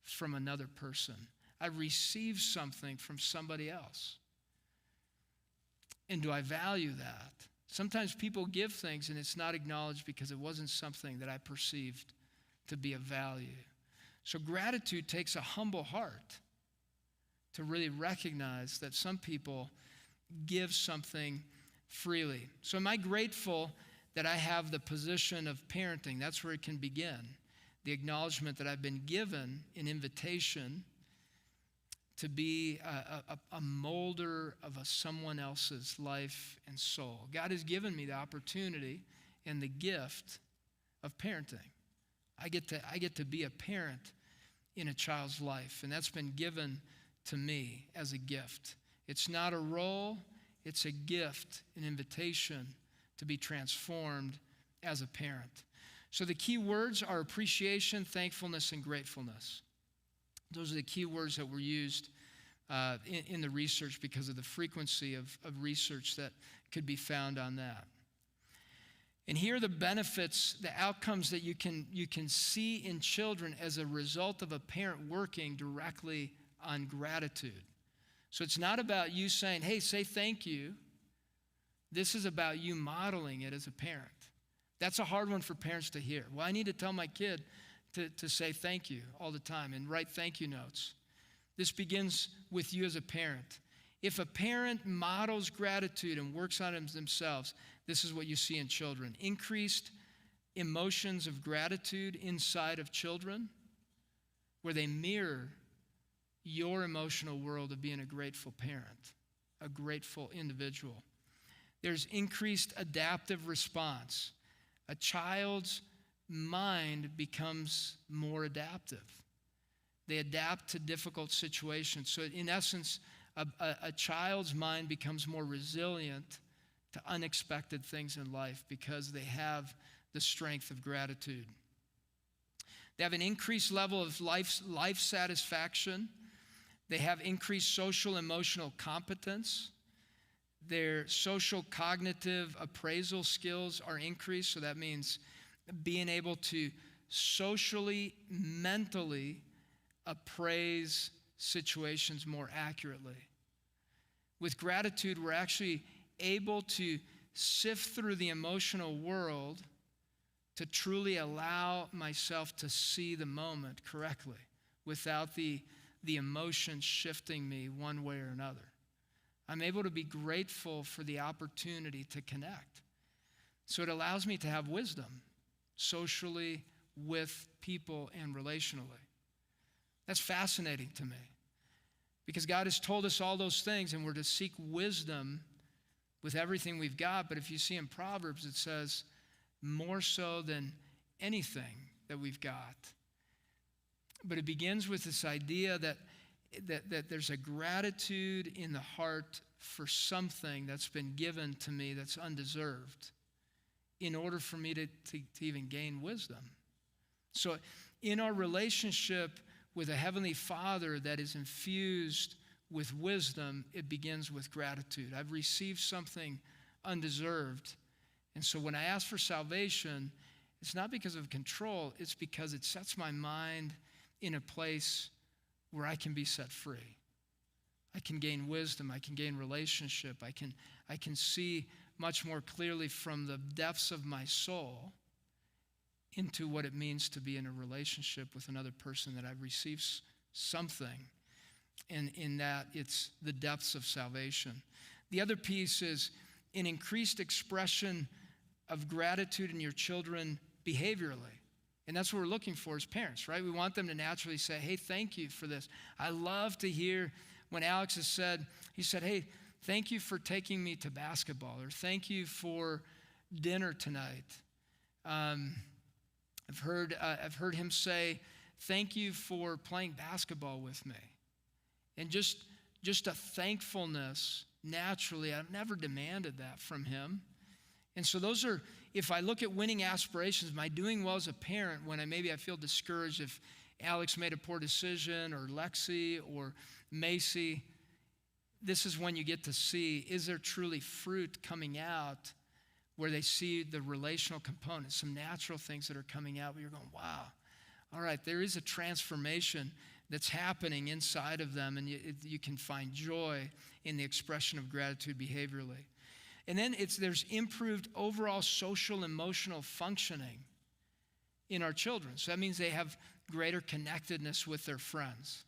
from another person. I've received something from somebody else. And do I value that? Sometimes people give things and it's not acknowledged because it wasn't something that I perceived to be of value. So gratitude takes a humble heart to really recognize that some people give something freely. So am I grateful that I have the position of parenting? That's where it can begin. The acknowledgement that I've been given an invitation to be a molder of someone else's life and soul. God has given me the opportunity and the gift of parenting. I get to be a parent in a child's life, and that's been given to me as a gift. It's not a role, It's a gift, an invitation to be transformed as a parent. So the key words are appreciation, thankfulness, and gratefulness. Those are the key words that were used in the research because of the frequency of research that could be found on that. And here are the benefits, the outcomes that you can see in children as a result of a parent working directly on gratitude. So it's not about you saying, hey, say thank you. This is about you modeling it as a parent. That's a hard one for parents to hear. Well, I need to tell my kid to say thank you all the time and write thank you notes. This begins with you as a parent. If a parent models gratitude and works on it themselves, this is what you see in children. Increased emotions of gratitude inside of children, where they mirror your emotional world of being a grateful parent, a grateful individual. There's increased adaptive response. A child's mind becomes more adaptive. They adapt to difficult situations. So in essence, a child's mind becomes more resilient to unexpected things in life because they have the strength of gratitude. They have an increased level of life satisfaction. They have increased social emotional competence. Their social cognitive appraisal skills are increased. So that means being able to socially, mentally appraise situations more accurately. With gratitude, we're actually able to sift through the emotional world to truly allow myself to see the moment correctly without the emotion shifting me one way or another. I'm able to be grateful for the opportunity to connect. So it allows me to have wisdom socially, with people, and relationally. That's fascinating to me because God has told us all those things and we're to seek wisdom with everything we've got. But if you see in Proverbs, it says more so than anything that we've got. But it begins with this idea that there's a gratitude in the heart for something that's been given to me that's undeserved in order for me to even gain wisdom. So in our relationship with a Heavenly Father that is infused with wisdom, it begins with gratitude. I've received something undeserved. And so when I ask for salvation, it's not because of control, it's because it sets my mind in a place where I can be set free. I can gain wisdom, I can gain relationship, I can see much more clearly from the depths of my soul into what it means to be in a relationship with another person, that I've received something, and in that it's the depths of salvation. The other piece is an increased expression of gratitude in your children behaviorally. And that's what we're looking for as parents, right? We want them to naturally say, hey, thank you for this. I love to hear when Alex has said, hey, thank you for taking me to basketball, or thank you for dinner tonight. I've heard him say, thank you for playing basketball with me. And just a thankfulness, naturally. I've never demanded that from him. And so those are, if I look at winning aspirations, my doing well as a parent, when I feel discouraged if Alex made a poor decision, or Lexi or Macy, this is when you get to see, is there truly fruit coming out where they see the relational components, some natural things that are coming out where you're going, wow, all right, there is a transformation that's happening inside of them, and you can find joy in the expression of gratitude behaviorally. And then there's improved overall social emotional functioning in our children. So that means they have greater connectedness with their friends.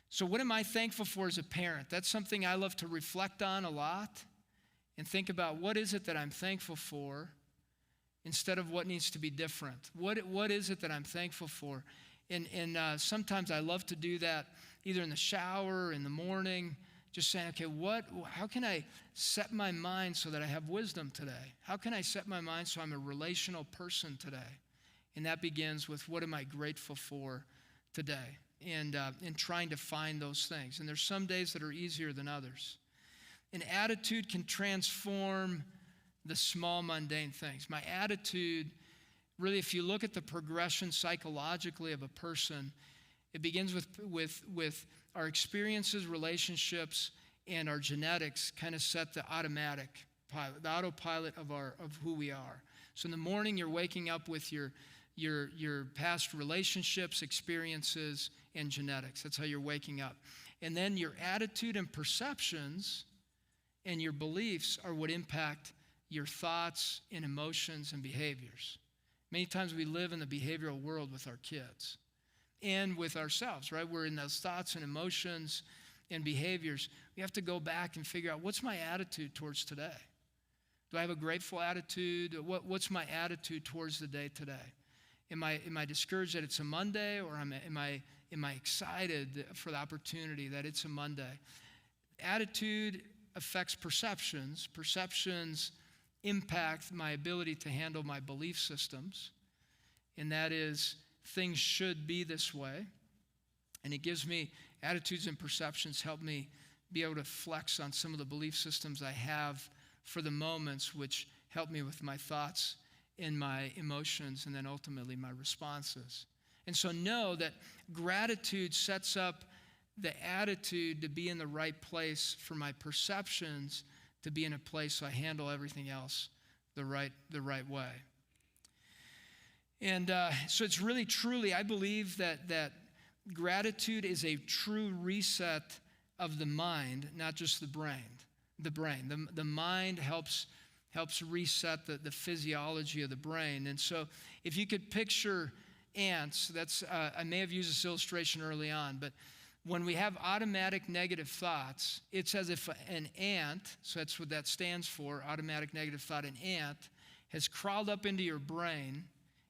So what am I thankful for as a parent? That's something I love to reflect on a lot and think about, what is it that I'm thankful for instead of what needs to be different? What is it that I'm thankful for? And sometimes I love to do that either in the shower or in the morning, just saying, okay, how can I set my mind so that I have wisdom today? How can I set my mind so I'm a relational person today? And that begins with, what am I grateful for today? And trying to find those things. And there's some days that are easier than others. An attitude can transform the small, mundane things. My attitude, really, if you look at the progression psychologically of a person, it begins with our experiences, relationships, and our genetics kind of set the automatic pilot, the autopilot of who we are. So in the morning, you're waking up with your past relationships, experiences, and genetics. That's how you're waking up. And then your attitude and perceptions and your beliefs are what impact your thoughts and emotions and behaviors. Many times we live in the behavioral world with our kids and with ourselves, right? We're in those thoughts and emotions and behaviors. We have to go back and figure out, what's my attitude towards today? Do I have a grateful attitude? What's my attitude towards the day today? Am I discouraged that it's a Monday, or am I excited for the opportunity that it's a Monday? Attitude affects perceptions. Perceptions impact my ability to handle my belief systems, and that is, things should be this way. And it gives me attitudes and perceptions help me be able to flex on some of the belief systems I have for the moments, which help me with my thoughts and my emotions, and then ultimately my responses. And so know that gratitude sets up the attitude to be in the right place for my perceptions to be in a place so I handle everything else the right way. And so it's really, truly, I believe that gratitude is a true reset of the mind, not just the brain. The mind helps reset the physiology of the brain. And so if you could picture ants, I may have used this illustration early on, but when we have automatic negative thoughts, it's as if an ant, so that's what that stands for, automatic negative thought, an ant has crawled up into your brain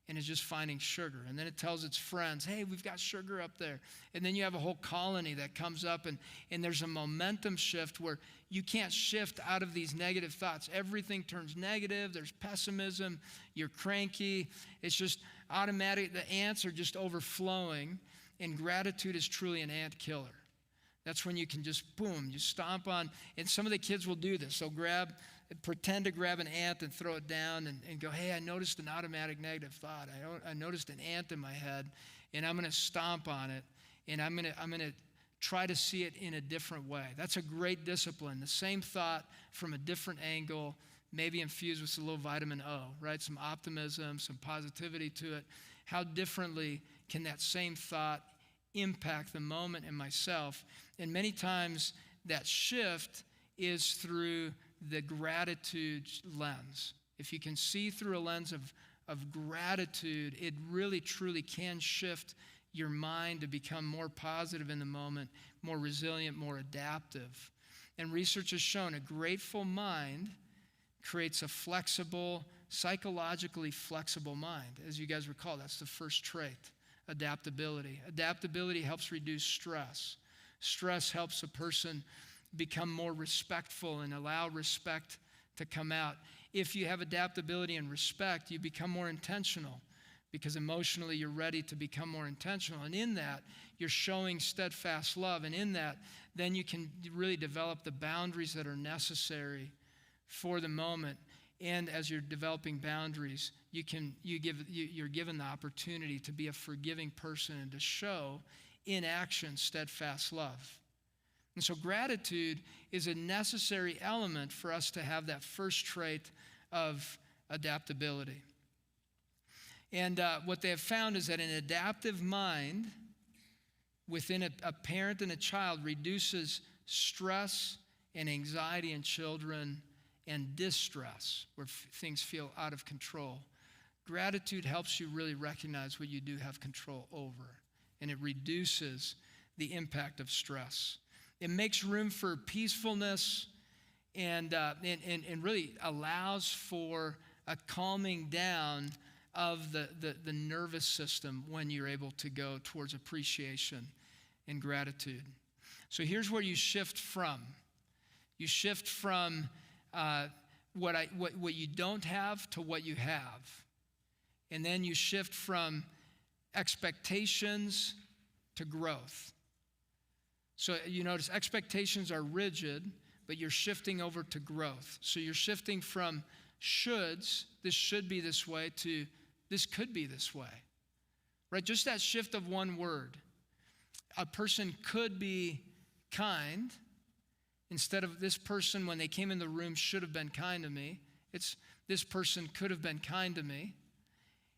and is just finding sugar. And then it tells its friends, hey, we've got sugar up there. And then you have a whole colony that comes up, and there's a momentum shift where you can't shift out of these negative thoughts. Everything turns negative. There's pessimism. You're cranky. It's just automatic. The ants are just overflowing, and gratitude is truly an ant killer. That's when you can just, boom, you stomp on. And some of the kids will do this. They'll pretend to grab an ant and throw it down and go, hey, I noticed an automatic negative thought. I noticed an ant in my head, and I'm going to stomp on it, and I'm going to try to see it in a different way. That's a great discipline. The same thought from a different angle, maybe infused with a little vitamin O, right? Some optimism, some positivity to it. How differently can that same thought impact the moment and myself? And many times that shift is through the gratitude lens. If you can see through a lens of gratitude, it really truly can shift your mind to become more positive in the moment, more resilient, more adaptive. And research has shown a grateful mind creates a flexible, psychologically flexible mind. As you guys recall, that's the first trait, adaptability. Adaptability helps reduce stress. Stress helps a person become more respectful and allow respect to come out. If you have adaptability and respect, you become more intentional, because emotionally you're ready to become more intentional. And in that, you're showing steadfast love. And in that, then you can really develop the boundaries that are necessary for the moment. And as you're developing boundaries, you're given the opportunity to be a forgiving person and to show in action steadfast love. And so gratitude is a necessary element for us to have that first trait of adaptability. And what they have found is that an adaptive mind within a parent and a child reduces stress and anxiety in children and distress, where things feel out of control. Gratitude helps you really recognize what you do have control over, and it reduces the impact of stress. It makes room for peacefulness and really allows for a calming down of the nervous system when you're able to go towards appreciation and gratitude. So here's where you shift from. You shift from what you don't have to what you have. And then you shift from expectations to growth. So you notice expectations are rigid, but you're shifting over to growth. So you're shifting from shoulds, this should be this way, to this could be this way, right? Just that shift of one word. A person could be kind instead of this person, when they came in the room, should have been kind to me. It's this person could have been kind to me.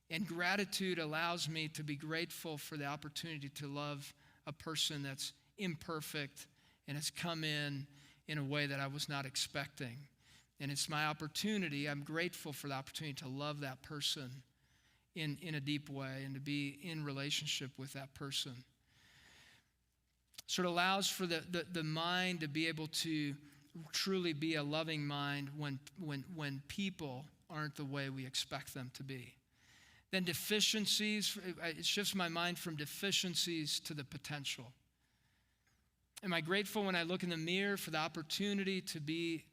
And gratitude allows me to be grateful for the opportunity to love a person that's imperfect and has come in a way that I was not expecting. And it's my opportunity. I'm grateful for the opportunity to love that person in a deep way and to be in relationship with that person. So it allows for the mind to be able to truly be a loving mind when people aren't the way we expect them to be. Then deficiencies, it shifts my mind from deficiencies to the potential. Am I grateful when I look in the mirror for the opportunity to be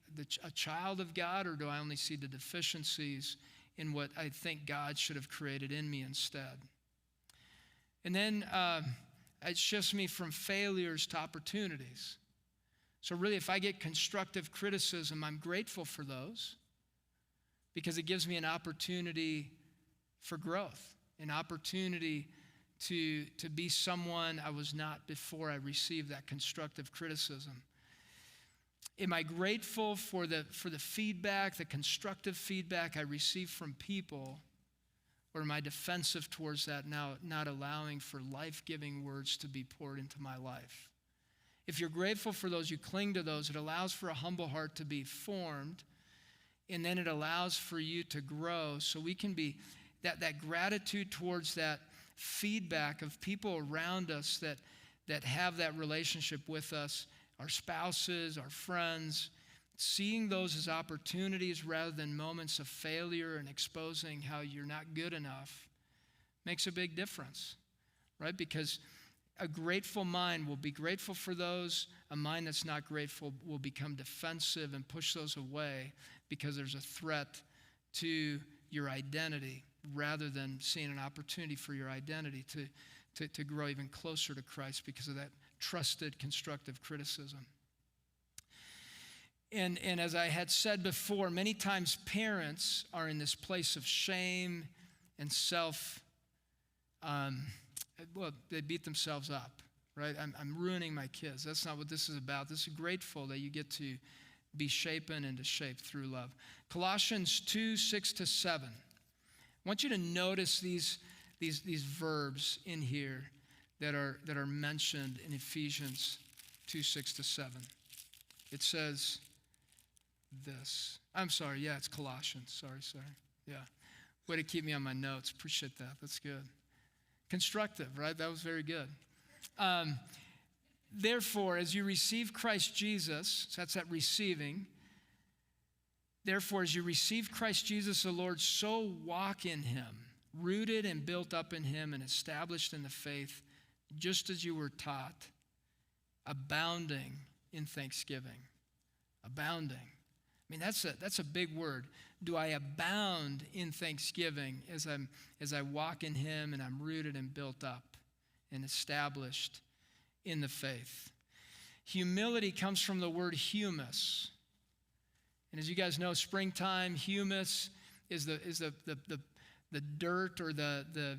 a child of God, or do I only see the deficiencies in what I think God should have created in me instead? And then it shifts me from failures to opportunities. So really, if I get constructive criticism, I'm grateful for those because it gives me an opportunity for growth, an opportunity to be someone I was not before I received that constructive criticism. Am I grateful for the feedback, the constructive feedback I receive from people, or am I defensive towards that now, not allowing for life-giving words to be poured into my life? If you're grateful for those, you cling to those. It allows for a humble heart to be formed, and then it allows for you to grow. So we can be, that gratitude towards that feedback of people around us that have that relationship with us, our spouses, our friends, seeing those as opportunities rather than moments of failure and exposing how you're not good enough makes a big difference, right? Because a grateful mind will be grateful for those. A mind that's not grateful will become defensive and push those away because there's a threat to your identity rather than seeing an opportunity for your identity to grow even closer to Christ because of that trusted constructive criticism. And as I had said before, many times parents are in this place of shame and they beat themselves up, right? I'm ruining my kids. That's not what this is about. This is grateful that you get to be shapen and to shape through love. Colossians 2:6-7. I want you to notice these verbs in here that are mentioned in Ephesians 2:6-7. It says this. I'm sorry, yeah, it's Colossians. Sorry. Yeah. Way to keep me on my notes. Appreciate that. That's good. Constructive, right? That was very good. Therefore, as you receive Christ Jesus, so that's that receiving. Therefore, as you receive Christ Jesus the Lord, so walk in him, rooted and built up in him and established in the faith, just as you were taught, abounding in thanksgiving. Abounding. I mean, that's a big word. Do I abound in thanksgiving as I walk in him and I'm rooted and built up and established in the faith? Humility comes from the word humus. And as you guys know, springtime, humus is the dirt or the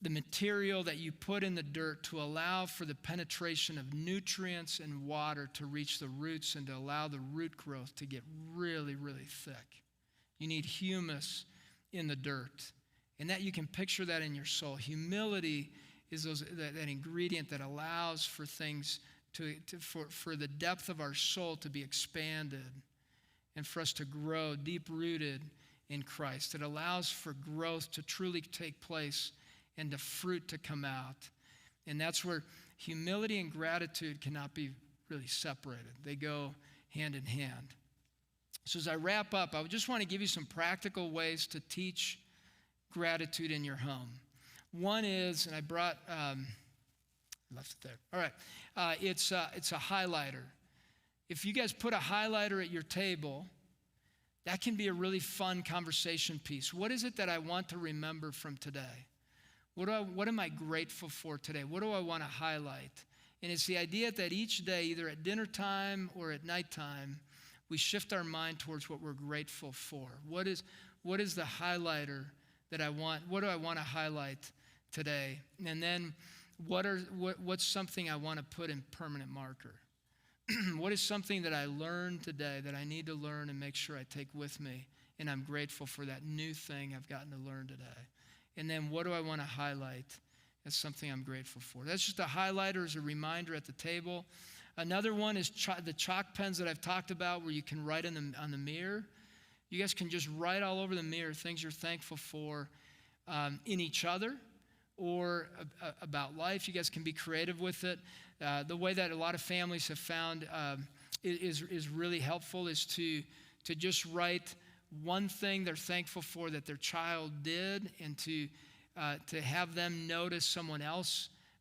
material that you put in the dirt to allow for the penetration of nutrients and water to reach the roots and to allow the root growth to get really, really thick. You need humus in the dirt. And that you can picture that in your soul. Humility is that ingredient that allows for things for the depth of our soul to be expanded and for us to grow deep-rooted in Christ. It allows for growth to truly take place and the fruit to come out. And that's where humility and gratitude cannot be really separated. They go hand in hand. So as I wrap up, I just want to give you some practical ways to teach gratitude in your home. One is, and I brought, left it there. All right, it's a highlighter. If you guys put a highlighter at your table, that can be a really fun conversation piece. What is it that I want to remember from today? What am I grateful for today? What do I want to highlight? And it's the idea that each day, either at dinner time or at nighttime, we shift our mind towards what we're grateful for. What is the highlighter that I want? What do I want to highlight today? And then what's something I want to put in permanent marker? What is something that I learned today that I need to learn and make sure I take with me? And I'm grateful for that new thing I've gotten to learn today. And then what do I want to highlight as something I'm grateful for? That's just a highlighter as a reminder at the table. Another one is the chalk pens that I've talked about, where you can write on the mirror. You guys can just write all over the mirror things you're thankful for in each other or about life. You guys can be creative with it. The way that a lot of families have found is really helpful is to just write one thing they're thankful for that their child did, and to have them notice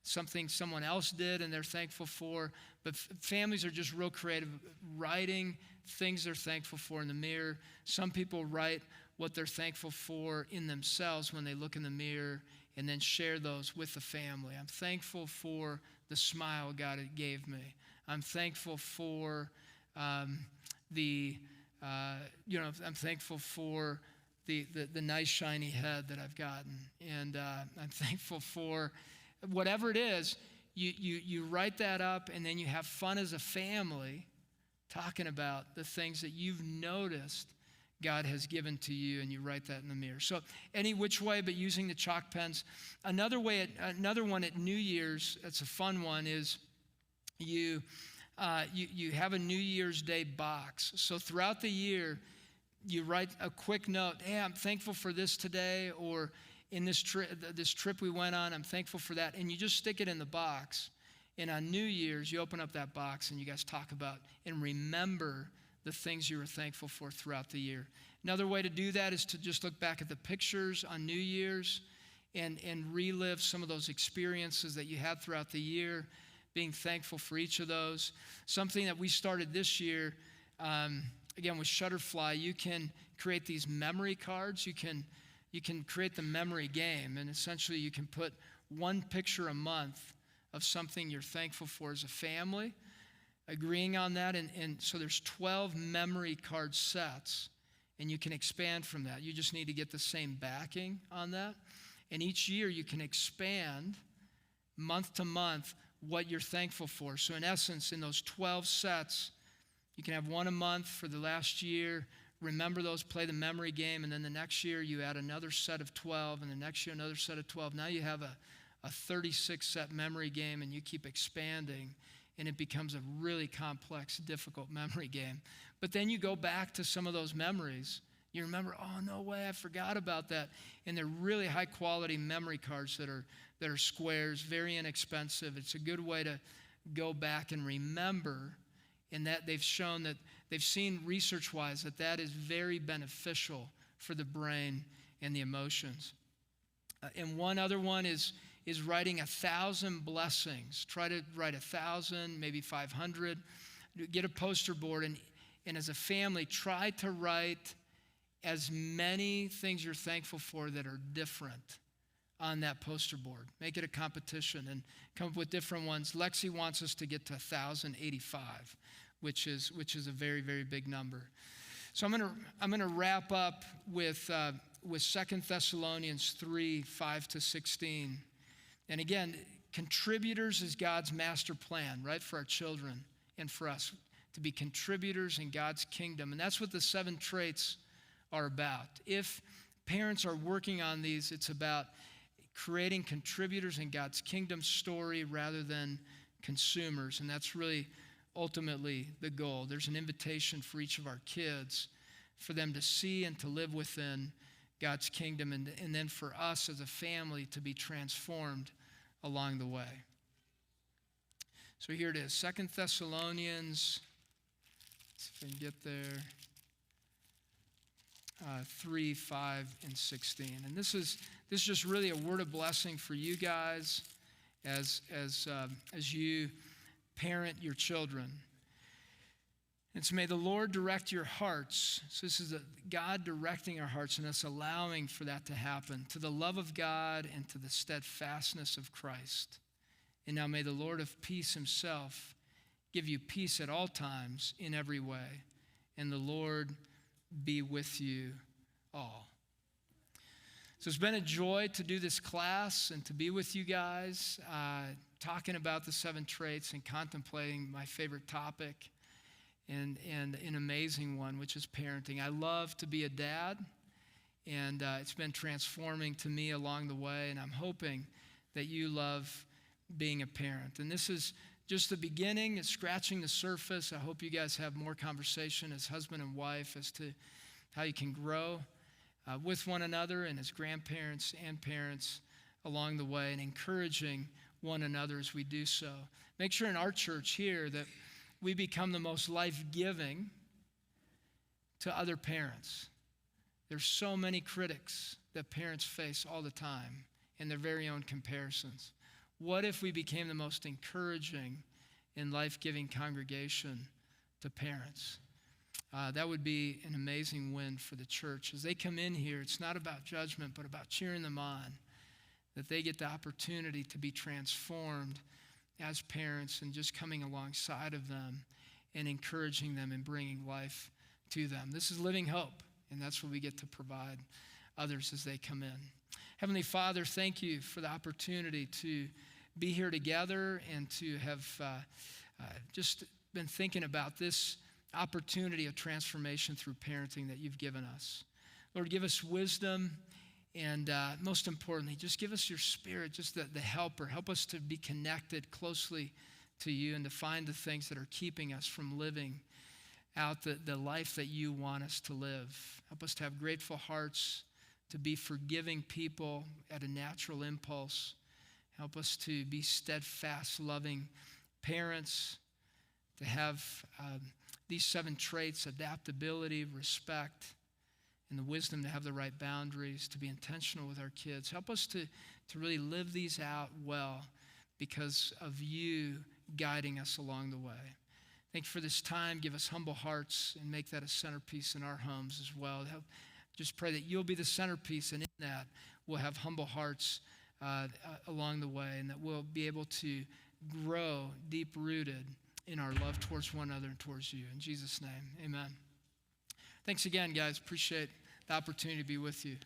something someone else did and they're thankful for. But families are just real creative, writing things they're thankful for in the mirror. Some people write what they're thankful for in themselves when they look in the mirror, and then share those with the family. I'm thankful for the smile God gave me. I'm thankful for I'm thankful for the nice shiny head that I've gotten. And I'm thankful for whatever it is. You write that up, and then you have fun as a family talking about the things that you've noticed God has given to you, and you write that in the mirror. So any which way but using the chalk pens. Another one at New Year's, that's a fun one, is you have a New Year's Day box. So throughout the year, you write a quick note, hey, I'm thankful for this today, or in this trip we went on, I'm thankful for that. And you just stick it in the box. And on New Year's, you open up that box and you guys talk about and remember the things you were thankful for throughout the year. Another way to do that is to just look back at the pictures on New Year's and relive some of those experiences that you had throughout the year, being thankful for each of those. Something that we started this year, again, with Shutterfly, you can create these memory cards. You can create the memory game, and essentially you can put one picture a month of something you're thankful for as a family, agreeing on that. And so there's 12 memory card sets, and you can expand from that. You just need to get the same backing on that. And each year you can expand month to month what you're thankful for. So in essence, in those 12 sets, you can have one a month for the last year. Remember those, play the memory game, and then the next year you add another set of 12, and the next year another set of 12. Now you have a 36-set memory game, and you keep expanding, and it becomes a really complex, difficult memory game. But then you go back to some of those memories. You remember, oh, no way, I forgot about that. And they're really high-quality memory cards that are squares, very inexpensive. It's a good way to go back and remember, and that they've shown that they've seen research-wise that is very beneficial for the brain and the emotions. And one other one is writing 1,000 blessings. Try to write 1,000, maybe 500. Get a poster board, and as a family, try to write as many things you're thankful for that are different on that poster board. Make it a competition and come up with different ones. Lexi wants us to get to 1,085, which is a very, very big number. So I'm gonna wrap up with 2 Thessalonians 3, 5-16. And again, contributors is God's master plan, right, for our children and for us to be contributors in God's kingdom. And that's what the 7 traits are about. If parents are working on these, it's about creating contributors in God's kingdom story rather than consumers. And that's really ultimately the goal. There's an invitation for each of our kids for them to see and to live within God's kingdom, and then for us as a family to be transformed along the way. So here it is, 2 Thessalonians, let's see if I can get there, 3, 5, and 16. And this is just really a word of blessing for you guys as you parent your children. And so may the Lord direct your hearts. So this is God directing our hearts and us allowing for that to happen, to the love of God and to the steadfastness of Christ. And now may the Lord of peace himself give you peace at all times in every way. And the Lord be with you all. So it's been a joy to do this class and to be with you guys, talking about the 7 traits and contemplating my favorite topic and an amazing one, which is parenting. I love to be a dad, and it's been transforming to me along the way, and I'm hoping that you love being a parent. And this is just the beginning. It's scratching the surface. I hope you guys have more conversation as husband and wife as to how you can grow with one another and as grandparents and parents along the way, and encouraging one another as we do so. Make sure in our church here that we become the most life-giving to other parents. There's so many critics that parents face all the time in their very own comparisons. What if we became the most encouraging and life-giving congregation to parents? That would be an amazing win for the church. As they come in here, it's not about judgment, but about cheering them on, that they get the opportunity to be transformed as parents and just coming alongside of them and encouraging them and bringing life to them. This is living hope, and that's what we get to provide others as they come in. Heavenly Father, thank you for the opportunity to be here together and to have just been thinking about this opportunity of transformation through parenting that you've given us. Lord, give us wisdom, and most importantly, just give us your Spirit, just the helper. Help us to be connected closely to you and to find the things that are keeping us from living out the life that you want us to live. Help us to have grateful hearts, to be forgiving people at a natural impulse. Help us to be steadfast, loving parents, to have these 7 traits: adaptability, respect, and the wisdom to have the right boundaries, to be intentional with our kids. Help us to really live these out well because of you guiding us along the way. Thank you for this time. Give us humble hearts and make that a centerpiece in our homes as well. Just pray that you'll be the centerpiece, and in that we'll have humble hearts along the way, and that we'll be able to grow deep-rooted in our love towards one another and towards you. In Jesus' name, amen. Thanks again, guys. Appreciate the opportunity to be with you.